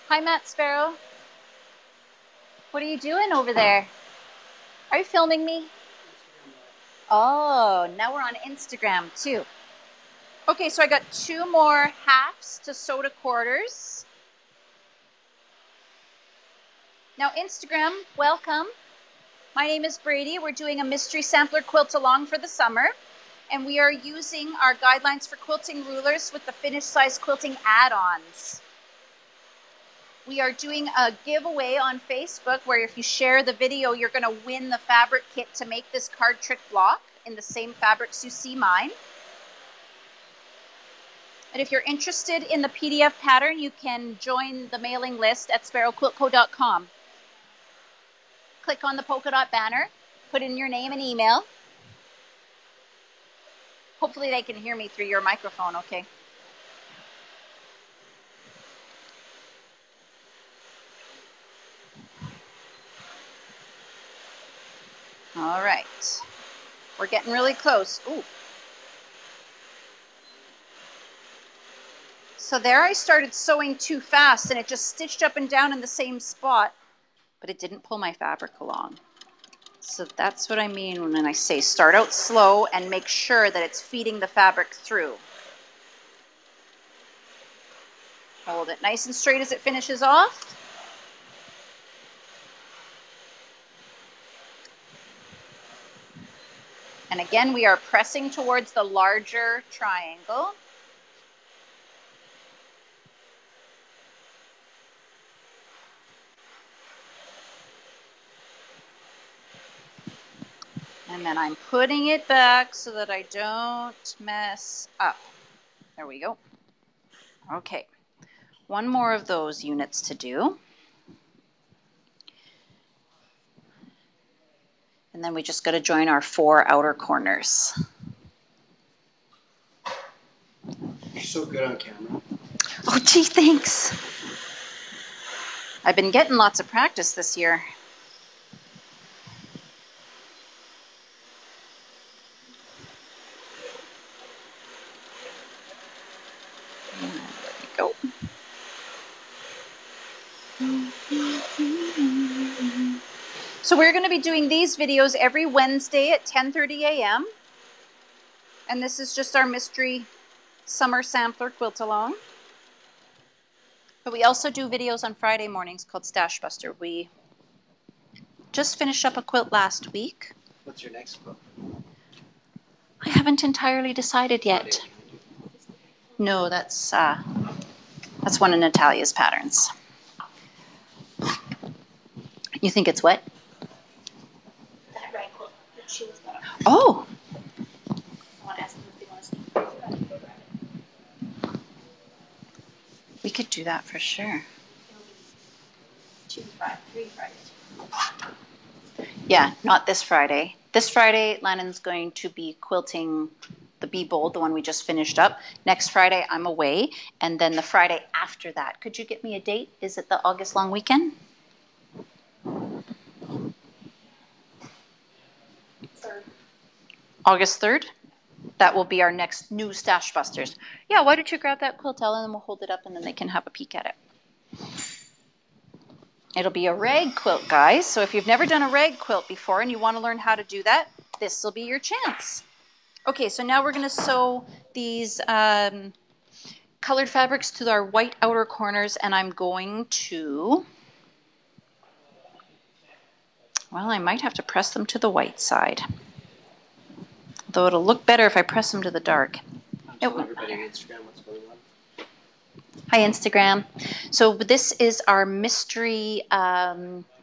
Hi, Matt Sparrow. What are you doing over there? Are you filming me? Oh, now we're on Instagram too. Okay, so I got 2 more halves to sew to quarters. Now Instagram, welcome. My name is Bradie. We're doing a mystery sampler quilt along for the summer. And we are using our guidelines for quilting rulers with the finished size quilting add-ons. We are doing a giveaway on Facebook where if you share the video, you're going to win the fabric kit to make this card trick block in the same fabrics you see mine. And if you're interested in the PDF pattern, you can join the mailing list at sparrowquiltco.com. Click on the polka dot banner, put in your name and email. Hopefully they can hear me through your microphone, okay? All right. We're getting really close. Ooh. So there I started sewing too fast and it just stitched up and down in the same spot, but it didn't pull my fabric along. So that's what I mean when I say start out slow and make sure that it's feeding the fabric through. Hold it nice and straight as it finishes off. And again, we are pressing towards the larger triangle. And then I'm putting it back so that I don't mess up. There we go. Okay, one more of those units to do. And then we just got to join our 4 outer corners. You're so good on camera. Oh, gee, thanks. I've been getting lots of practice this year. There we go. So we're going to be doing these videos every Wednesday at 10:30 a.m. And this is just our mystery summer sampler quilt along. But we also do videos on Friday mornings called Stash Buster. We just finished up a quilt last week. What's your next quilt? I haven't entirely decided yet. No, that's one of Natalia's patterns. You think it's what? That red quilt that she was going to. Oh. I want to ask them if they want to see. We could do that for sure. 3 Fridays. Yeah, not this Friday. This Friday, Lannon's going to be quilting the Bee Bold, the one we just finished up. Next Friday, I'm away. And then the Friday after that, could you get me a date? Is it the August long weekend? 3rd. August 3rd? That will be our next new Stash Busters. Yeah, why don't you grab that quilt, Ellen, and we'll hold it up and then they can have a peek at it. It'll be a rag quilt, guys. So if you've never done a rag quilt before and you want to learn how to do that, this will be your chance. Okay, so now we're going to sew these colored fabrics to our white outer corners, and I'm going to, well, I might have to press them to the white side. Though it'll look better if I press them to the dark. Tell everybody on Instagram what's going on. Hi, Instagram. So this is our mystery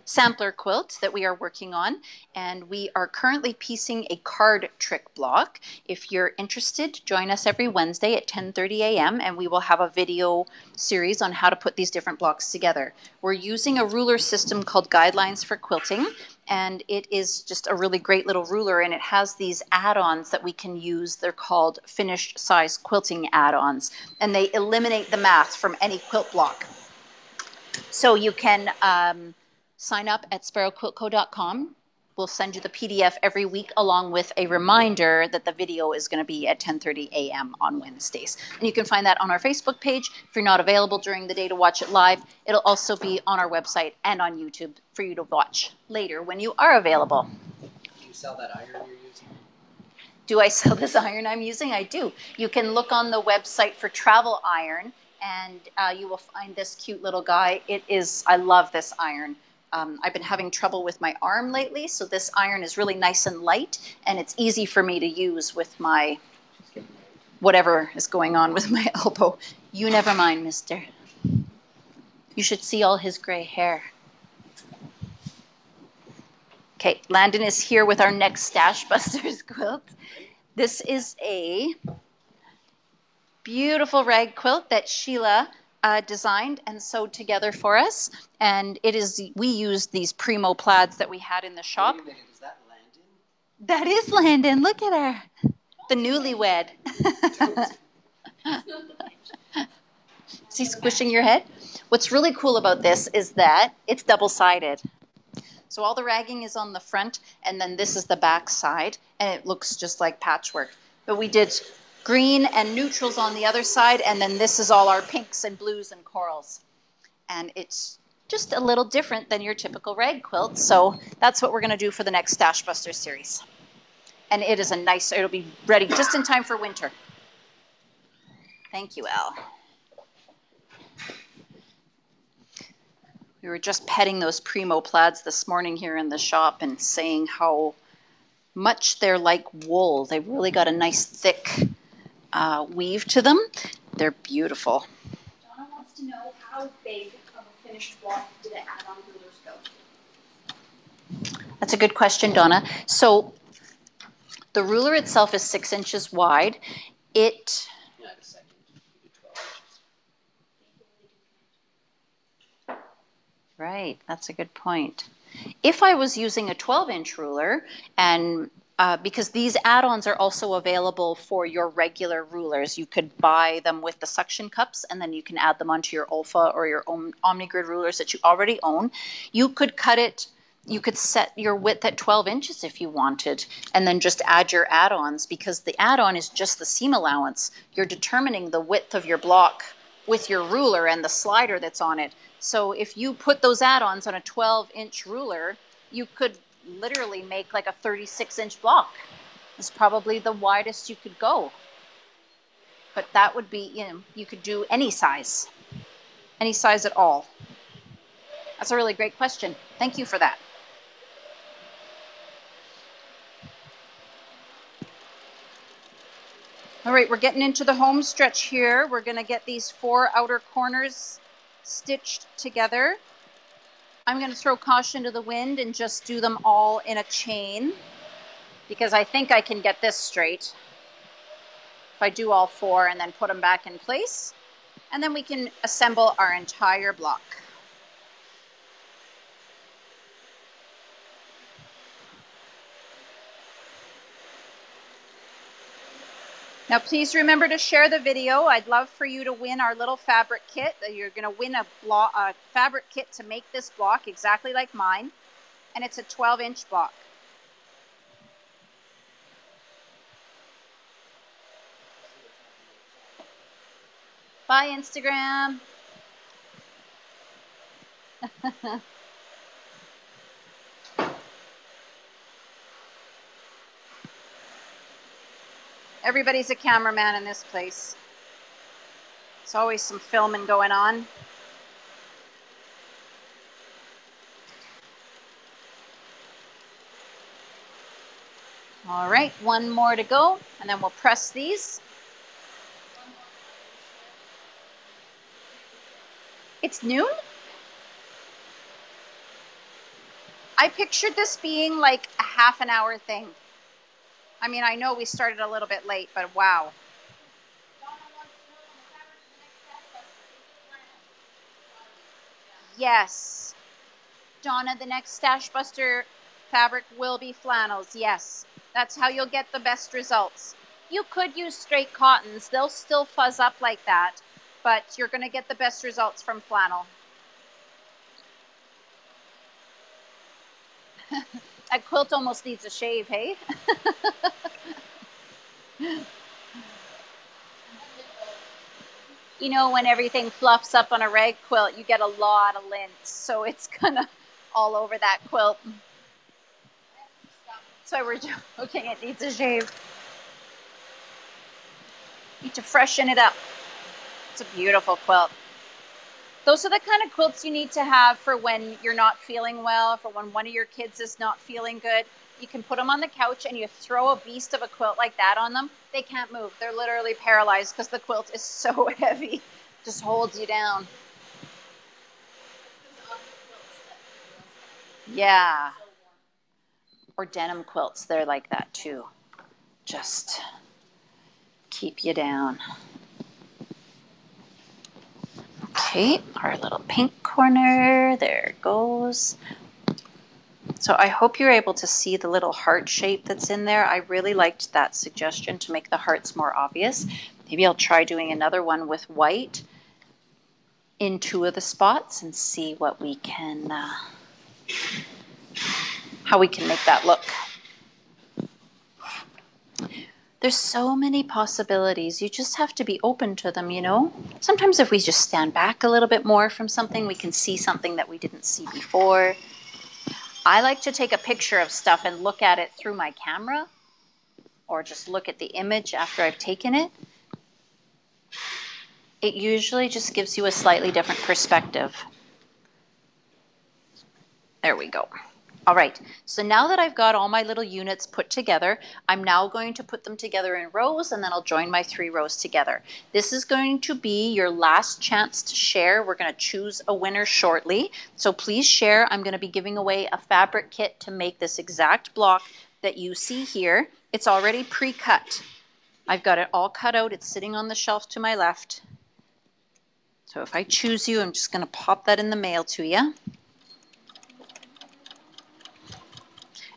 sampler quilt that we are working on, and we are currently piecing a card trick block. If you're interested, join us every Wednesday at 10:30 a.m. and we will have a video series on how to put these different blocks together. We're using a ruler system called Guidelines for Quilting, and it is just a really great little ruler, and it has these add-ons that we can use. They're called finished size quilting add-ons, and they eliminate the math from any quilt block. So you can sign up at sparrowquiltco.com. We'll send you the PDF every week along with a reminder that the video is going to be at 10:30 a.m. on Wednesdays. And you can find that on our Facebook page. If you're not available during the day to watch it live, it'll also be on our website and on YouTube for you to watch later when you are available. Do you sell that iron you're using? Do I sell this iron I'm using? I do. You can look on the website for travel iron, and you will find this cute little guy. I love this iron. I've been having trouble with my arm lately, so this iron is really nice and light, and it's easy for me to use with my whatever is going on with my elbow. You never mind, mister. You should see all his gray hair. Okay, Landon is here with our next Stash Busters quilt. This is a beautiful rag quilt that Sheila designed and sewed together for us. And we used these Primo plaids that we had in the shop. Wait a minute, is that Landon? That is Landon. Look at her. The newlywed. Is he squishing your head? What's really cool about this is that it's double-sided. So all the ragging is on the front, and then this is the back side, and it looks just like patchwork. But we did green and neutrals on the other side, and then this is all our pinks and blues and corals. And it's just a little different than your typical rag quilt. So that's what we're going to do for the next Stash Buster series. And it is it'll be ready just in time for winter. Thank you, Al. We were just petting those Primo plaids this morning here in the shop and saying how much they're like wool. They've really got a nice thick weave to them. They're beautiful. Donna wants to know how big of a finished block do the add-on rulers go? That's a good question, Donna. So the ruler itself is 6 inches wide. Yeah, a second. You do 12 inches. Right, that's a good point. If I was using a 12-inch ruler, and because these add-ons are also available for your regular rulers, you could buy them with the suction cups, and then you can add them onto your Olfa or your own OmniGrid rulers that you already own. You could cut it, you could set your width at 12 inches if you wanted, and then just add your add-ons, because the add-on is just the seam allowance. You're determining the width of your block with your ruler and the slider that's on it. So if you put those add-ons on a 12-inch ruler, you could literally make like a 36-inch block. It's probably the widest you could go. But that would be, you could do any size at all. That's a really great question. Thank you for that. All right, we're getting into the home stretch here. We're going to get these 4 outer corners stitched together. I'm going to throw caution to the wind and just do them all in a chain, because I think I can get this straight if I do all 4 and then put them back in place. And then we can assemble our entire block. Now, please remember to share the video. I'd love for you to win our little fabric kit. You're going to win a fabric kit to make this block exactly like mine. And it's a 12-inch block. Bye, Instagram. Everybody's a cameraman in this place. There's always some filming going on. All right, 1 more to go, and then we'll press these. It's noon? I pictured this being like a half an hour thing. I mean, I know we started a little bit late, but wow. Yes. Donna, the next Stash Buster fabric will be flannels. Yes. That's how you'll get the best results. You could use straight cottons. They'll still fuzz up like that, but you're going to get the best results from flannel. That quilt almost needs a shave, hey? You know, when everything fluffs up on a rag quilt, you get a lot of lint, so it's gonna all over that quilt. So we're joking, it needs a shave. Need to freshen it up. It's a beautiful quilt. Those are the kind of quilts you need to have for when you're not feeling well, for when one of your kids is not feeling good. You can put them on the couch and you throw a beast of a quilt like that on them. They can't move. They're literally paralyzed because the quilt is so heavy. Just holds you down. Yeah. Or denim quilts. They're like that too. Just keep you down. Okay, our little pink corner, there it goes. So I hope you're able to see the little heart shape that's in there. I really liked that suggestion to make the hearts more obvious. Maybe I'll try doing another one with white in 2 of the spots and see what we can, how we can make that look. There's so many possibilities. You just have to be open to them, you know? Sometimes if we just stand back a little bit more from something, we can see something that we didn't see before. I like to take a picture of stuff and look at it through my camera, or just look at the image after I've taken it. It usually just gives you a slightly different perspective. There we go. All right, so now that I've got all my little units put together, I'm now going to put them together in rows, and then I'll join my 3 rows together. This is going to be your last chance to share. We're going to choose a winner shortly, so please share. I'm going to be giving away a fabric kit to make this exact block that you see here. It's already pre-cut. I've got it all cut out. It's sitting on the shelf to my left. So if I choose you, I'm just going to pop that in the mail to you.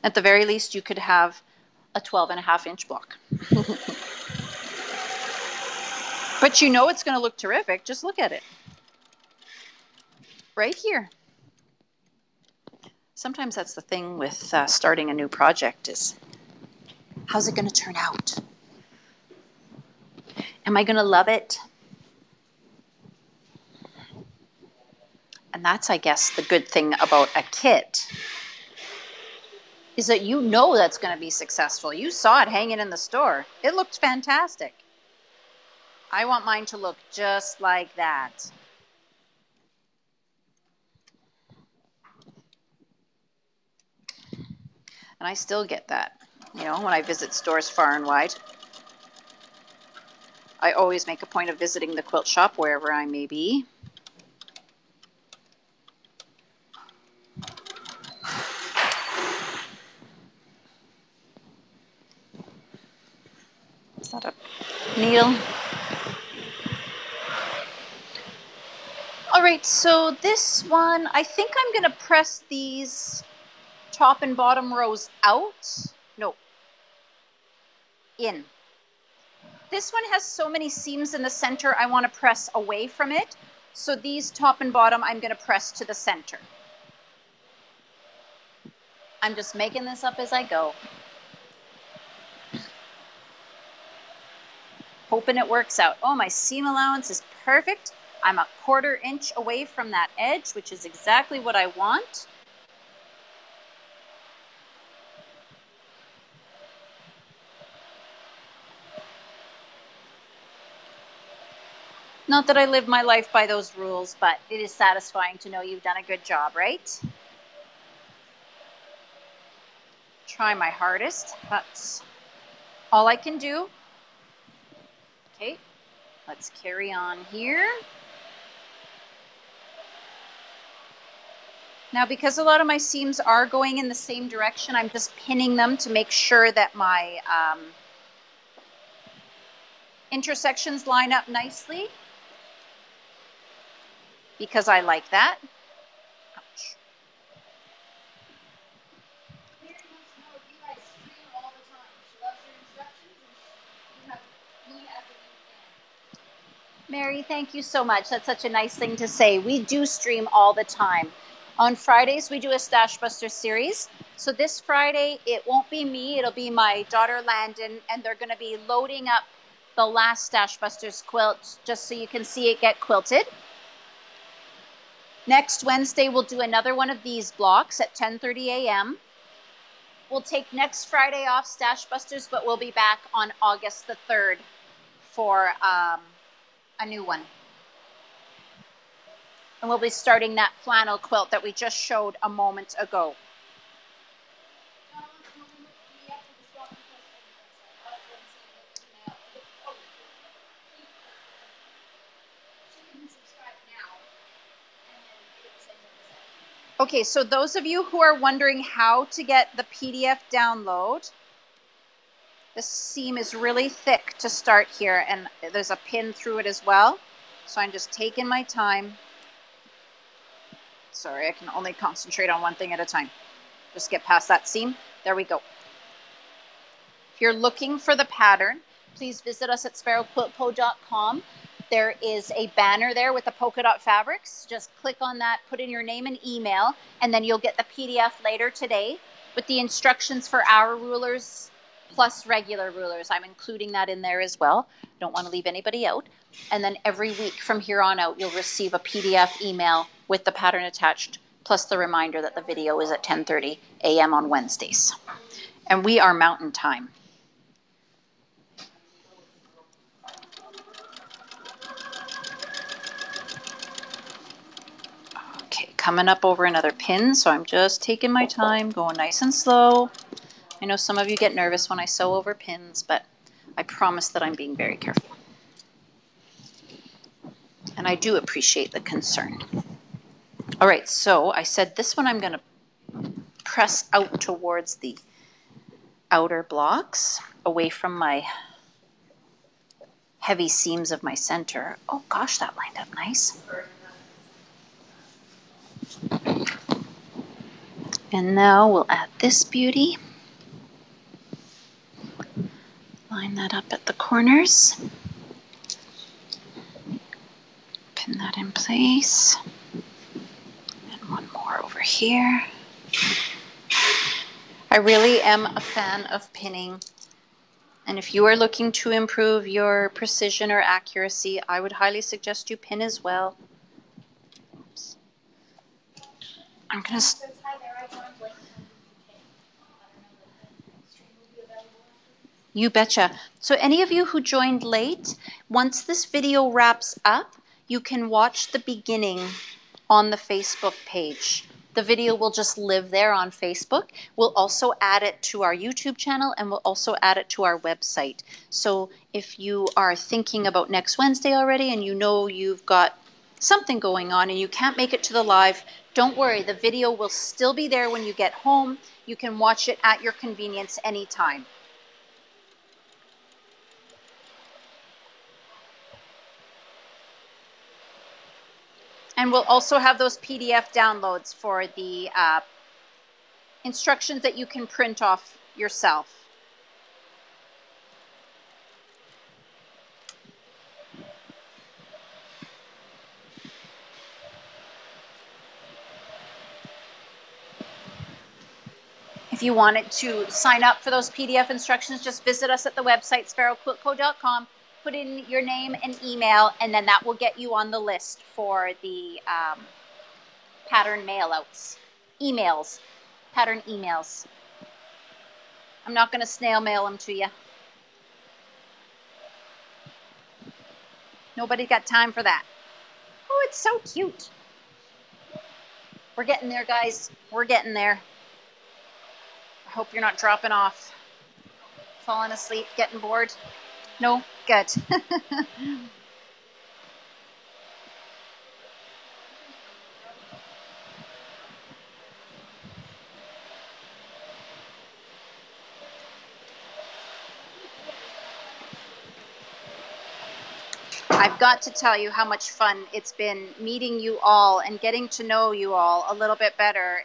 At the very least, you could have a 12.5-inch block. But you know it's going to look terrific. Just look at it. Right here. Sometimes that's the thing with starting a new project is, how's it going to turn out? Am I going to love it? And that's, I guess, the good thing about a kit, is that you know that's going to be successful. You saw it hanging in the store. It looked fantastic. I want mine to look just like that. And I still get that, you know, when I visit stores far and wide. I always make a point of visiting the quilt shop wherever I may be. Is that a needle? All right, so this one, I think I'm going to press these top and bottom rows out. No, in. This one has so many seams in the center, I want to press away from it. So these top and bottom, I'm going to press to the center. I'm just making this up as I go. Hoping it works out. Oh, my seam allowance is perfect. I'm a 1/4 inch away from that edge, which is exactly what I want. Not that I live my life by those rules, but it is satisfying to know you've done a good job, right? Try my hardest. That's all I can do. Okay, let's carry on here. Now, because a lot of my seams are going in the same direction, I'm just pinning them to make sure that my intersections line up nicely, because I like that. Ouch. Mary wants to know if you guys stream all the time. She loves your instructions and you have me as a new fan. Mary, thank you so much. That's such a nice thing to say. We do stream all the time. On Fridays, we do a Stash Buster series. So this Friday, it won't be me. It'll be my daughter, Landon, and they're going to be loading up the last Stash Busters quilt just so you can see it get quilted. Next Wednesday, we'll do another one of these blocks at 10:30 a.m. We'll take next Friday off Stash Busters, but we'll be back on August the 3rd for a new one. And we'll be starting that flannel quilt that we just showed a moment ago. Okay, so those of you who are wondering how to get the PDF download, the seam is really thick to start here, and there's a pin through it as well. So I'm just taking my time. Sorry, I can only concentrate on one thing at a time. Just get past that seam. There we go. If you're looking for the pattern, please visit us at sparrowquiltco.com. There is a banner there with the polka dot fabrics. Just click on that, put in your name and email, and then you'll get the PDF later today with the instructions for our rulers plus regular rulers. I'm including that in there as well. Don't want to leave anybody out. And then every week from here on out, you'll receive a PDF email with the pattern attached, plus the reminder that the video is at 10:30 a.m. on Wednesdays. And we are Mountain Time. Okay, coming up over another pin, so I'm just taking my time, going nice and slow. I know some of you get nervous when I sew over pins, but I promise that I'm being very careful. And I do appreciate the concern. All right, so I said this one I'm going to press out towards the outer blocks, away from my heavy seams of my center. Oh gosh, that lined up nice. And now we'll add this beauty. Line that up at the corners. Pin that in place. And one more over here. I really am a fan of pinning. And if you are looking to improve your precision or accuracy, I would highly suggest you pin as well. Oops. I'm going to... You betcha. So any of you who joined late, once this video wraps up, you can watch the beginning on the Facebook page. The video will just live there on Facebook. We'll also add it to our YouTube channel, and we'll also add it to our website. So if you are thinking about next Wednesday already and you know you've got something going on and you can't make it to the live, don't worry. The video will still be there when you get home. You can watch it at your convenience anytime. And we'll also have those PDF downloads for the instructions that you can print off yourself. If you wanted to sign up for those PDF instructions, just visit us at the website, sparrowquiltco.com. Put in your name and email, and then that will get you on the list for the pattern mail-outs. Emails. Pattern emails. I'm not going to snail mail them to you. Nobody got time for that. Oh, it's so cute. We're getting there, guys. We're getting there. I hope you're not dropping off. Falling asleep, getting bored. No? Good. I've got to tell you how much fun it's been meeting you all and getting to know you all a little bit better.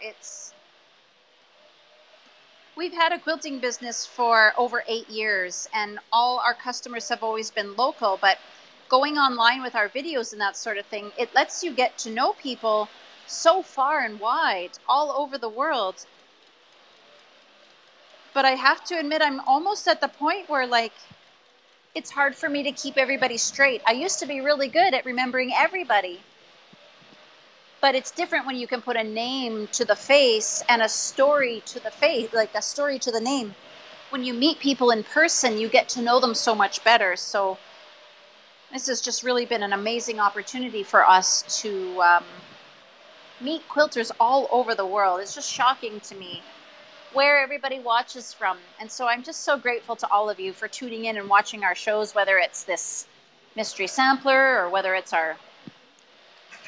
We've had a quilting business for over 8 years, and all our customers have always been local, but going online with our videos and that sort of thing, it lets you get to know people so far and wide all over the world. But I have to admit, I'm almost at the point where, like, it's hard for me to keep everybody straight. I used to be really good at remembering everybody. But it's different when you can put a name to the face and a story to the face, like a story to the name. When you meet people in person, you get to know them so much better. So this has just really been an amazing opportunity for us to meet quilters all over the world. It's just shocking to me where everybody watches from. And so I'm just so grateful to all of you for tuning in and watching our shows, whether it's this mystery sampler or whether it's our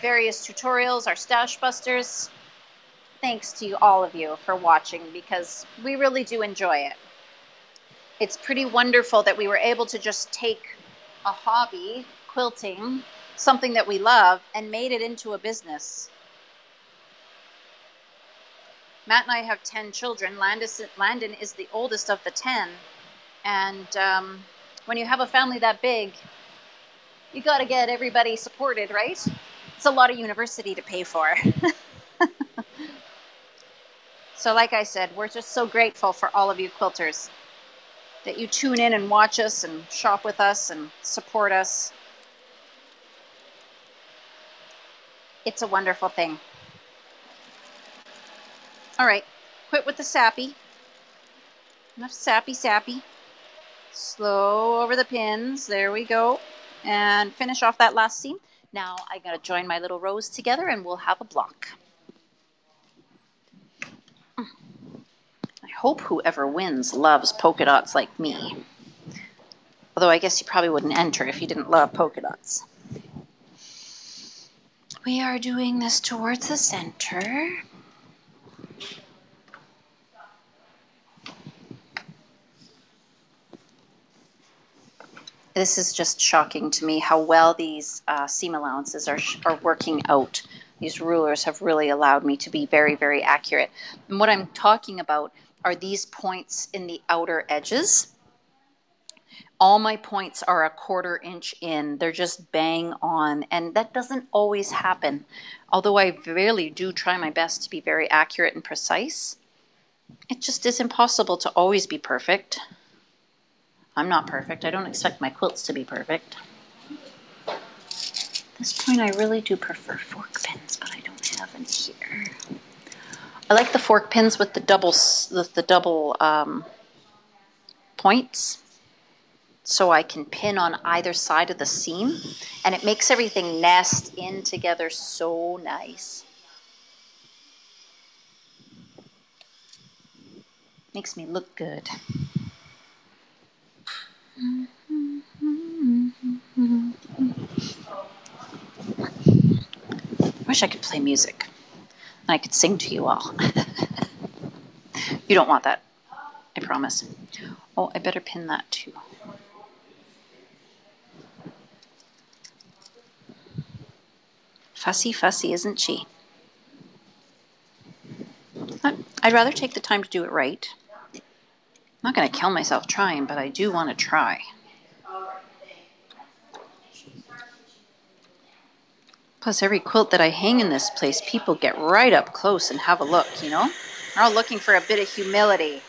various tutorials, our stash busters. Thanks to all of you for watching, because we really do enjoy it. It's pretty wonderful that we were able to just take a hobby, quilting, something that we love and made it into a business. Matt and I have 10 children. Landon is the oldest of the 10. And when you have a family that big, you got to get everybody supported, right? It's a lot of university to pay for. So like I said, we're just so grateful for all of you quilters that you tune in and watch us and shop with us and support us. It's a wonderful thing. All right, quit with the sappy. Enough sappy. Slow over the pins. There we go. And finish off that last seam. Now I gotta join my little rows together and we'll have a block. I hope whoever wins loves polka dots like me. Although I guess you probably wouldn't enter if you didn't love polka dots. We are doing this towards the center. This is just shocking to me how well these seam allowances are working out. These rulers have really allowed me to be very, very accurate. And what I'm talking about are these points in the outer edges. All my points are a 1/4 inch in. They're just bang on. And that doesn't always happen. Although I really do try my best to be very accurate and precise, it just is impossible to always be perfect. I'm not perfect. I don't expect my quilts to be perfect. At this point, I really do prefer fork pins, but I don't have any here. I like the fork pins with the double points, so I can pin on either side of the seam, and it makes everything nest in together so nice. Makes me look good. I wish I could play music and I could sing to you all. You don't want that, I promise. Oh, I better pin that too. Fussy, isn't she? I'd rather take the time to do it right. I'm not going to kill myself trying, but I do want to try. Plus, every quilt that I hang in this place, people get right up close and have a look, you know? They're all looking for a bit of humility.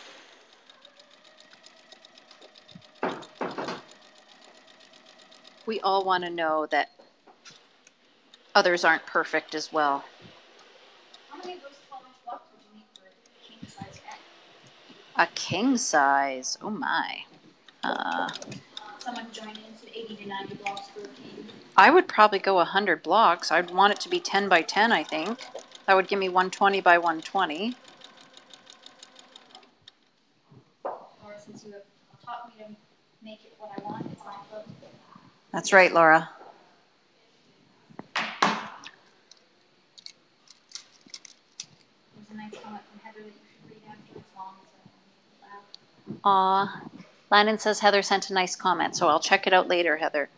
We all want to know that others aren't perfect as well. How many of those 12-inch blocks would you need for a king size egg? A king size? Oh my. Someone joined in, said 80 to 90 blocks for a king. I would probably go 100 blocks. I'd want it to be 10 by 10, I think. That would give me 120 by 120. Or since you have taught me to make it what I want, it's my quilt. That's right, Laura. There's a nice comment from Heather that you should read after it's long, so loud. Aw. Landon says Heather sent a nice comment, so I'll check it out later, Heather.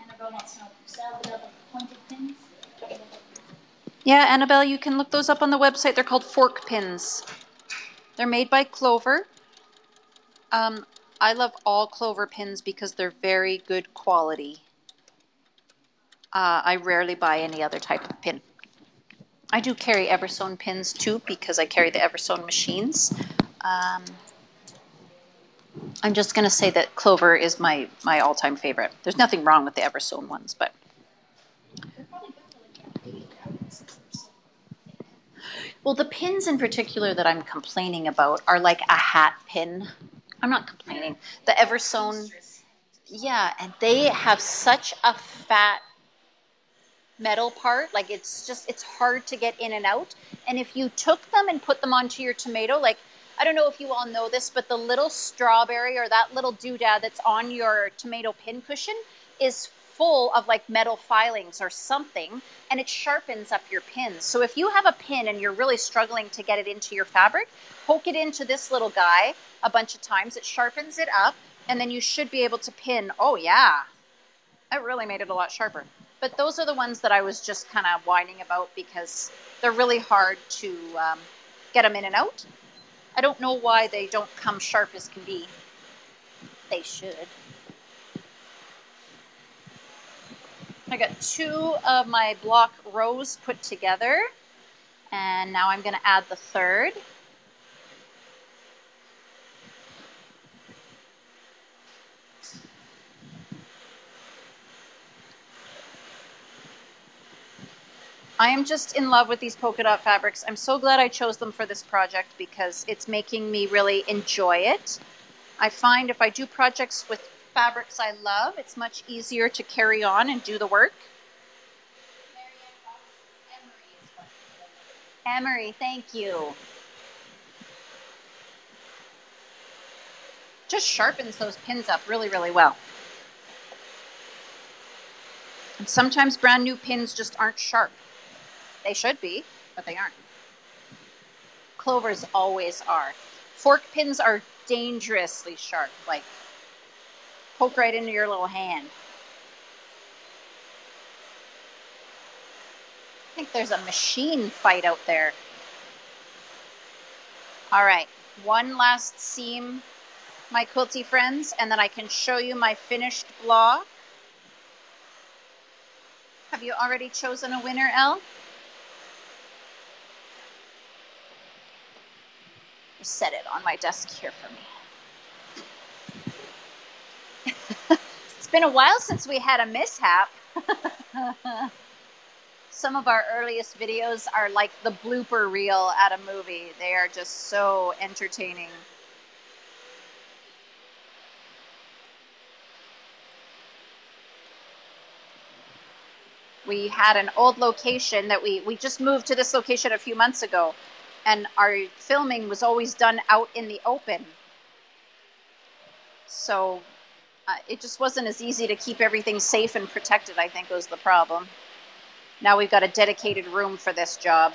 Annabelle wants to know if you sell the double pointed pins. Yeah, Annabelle, you can look those up on the website. They're called fork pins. They're made by Clover. I love all Clover pins because they're very good quality. I rarely buy any other type of pin. I do carry Eversewn pins too because I carry the Eversewn machines. I'm just going to say that Clover is my all-time favorite. There's nothing wrong with the Eversewn ones, but... Well, the pins in particular that I'm complaining about are like a hat pin. I'm not complaining. The Eversewn, yeah, and they have such a fat metal part. Like it's hard to get in and out. And if you took them and put them onto your tomato, like, I don't know if you all know this, but the little strawberry or that little doodad that's on your tomato pin cushion is full of like metal filings or something, and it sharpens up your pins. So if you have a pin and you're really struggling to get it into your fabric, poke it into this little guy a bunch of times. It sharpens it up. and then you should be able to pin. Oh yeah, that really made it a lot sharper. But those are the ones that I was just kind of whining about because they're really hard to get them in and out. I don't know why they don't come sharp as can be. They should. I got 2 of my block rows put together, and now I'm going to add the third. I am just in love with these polka dot fabrics. I'm so glad I chose them for this project because it's making me really enjoy it. I find if I do projects with fabrics I love, it's much easier to carry on and do the work. Emery, thank you. Just sharpens those pins up really, really well. And sometimes brand new pins just aren't sharp. They should be, but they aren't. Clovers always are. Fork pins are dangerously sharp, like poke right into your little hand. I think there's a machine fight out there. All right, one last seam, my quilty friends, and then I can show you my finished block. Have you already chosen a winner, Elle? Just set it on my desk here for me. It's been a while since we had a mishap. Some of our earliest videos are like the blooper reel at a movie. They are just so entertaining. We had an old location that we just moved to this location a few months ago, and our filming was always done out in the open. So it just wasn't as easy to keep everything safe and protected, I think was the problem. Now we've got a dedicated room for this job.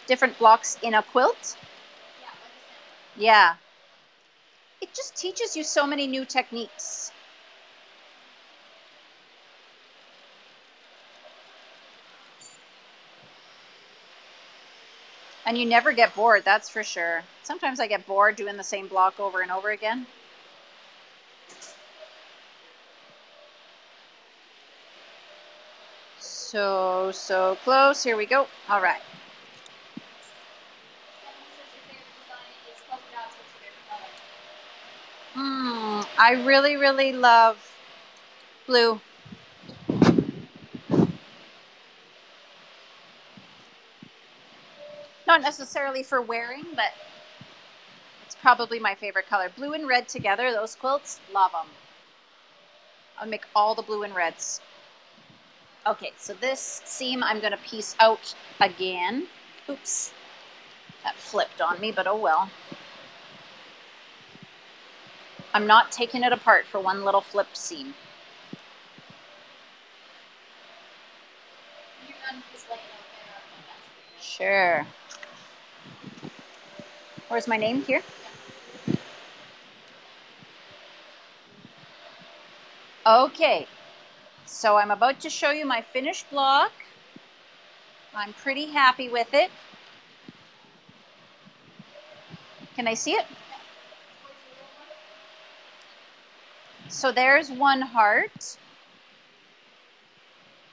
Different blocks in a quilt? Yeah. It just teaches you so many new techniques. And you never get bored, that's for sure. Sometimes I get bored doing the same block over and over again. So close. Here we go. All right. I really, really love blue. Not necessarily for wearing, but it's probably my favorite color. Blue and red together, those quilts, love them. I'll make all the blue and reds. Okay, so this seam I'm going to piece out again. Oops, that flipped on me, but oh well. I'm not taking it apart for one little flipped seam. Sure. Where's my name here? Okay, so I'm about to show you my finished block. I'm pretty happy with it. Can I see it? So there's one heart.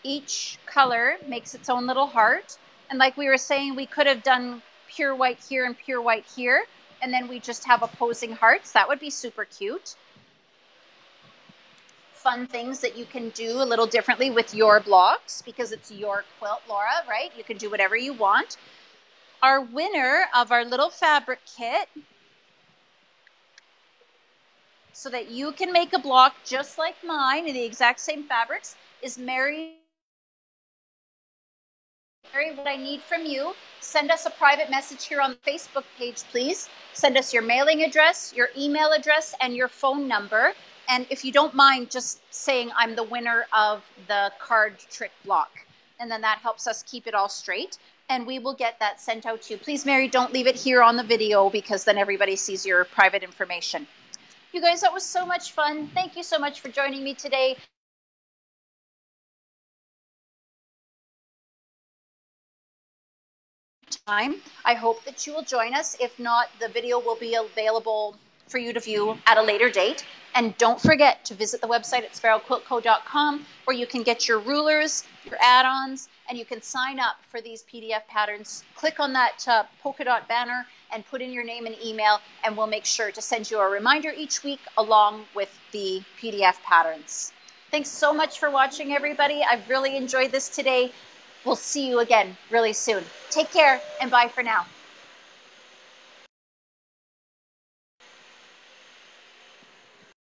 Each color makes its own little heart. And like we were saying, we could have done pure white here and pure white here, and then we just have opposing hearts. That would be super cute. Fun things that you can do a little differently with your blocks because it's your quilt, Laura, right? You can do whatever you want. Our winner of our little fabric kit, so that you can make a block just like mine in the exact same fabrics, is Mary. Mary, what I need from you, send us a private message here on the Facebook page, please. Send us your mailing address, your email address, and your phone number. And if you don't mind just saying I'm the winner of the card trick block. and then that helps us keep it all straight. And we will get that sent out to you. Please, Mary, don't leave it here on the video because then everybody sees your private information. You guys, that was so much fun. Thank you so much for joining me today. I hope that you will join us. If not, the video will be available for you to view at a later date. And don't forget to visit the website at sparrowquiltco.com where you can get your rulers, your add-ons, and you can sign up for these PDF patterns. Click on that polka dot banner and put in your name and email, and we'll make sure to send you a reminder each week along with the PDF patterns. Thanks so much for watching, everybody. I've really enjoyed this today. We'll see you again really soon. Take care and bye for now.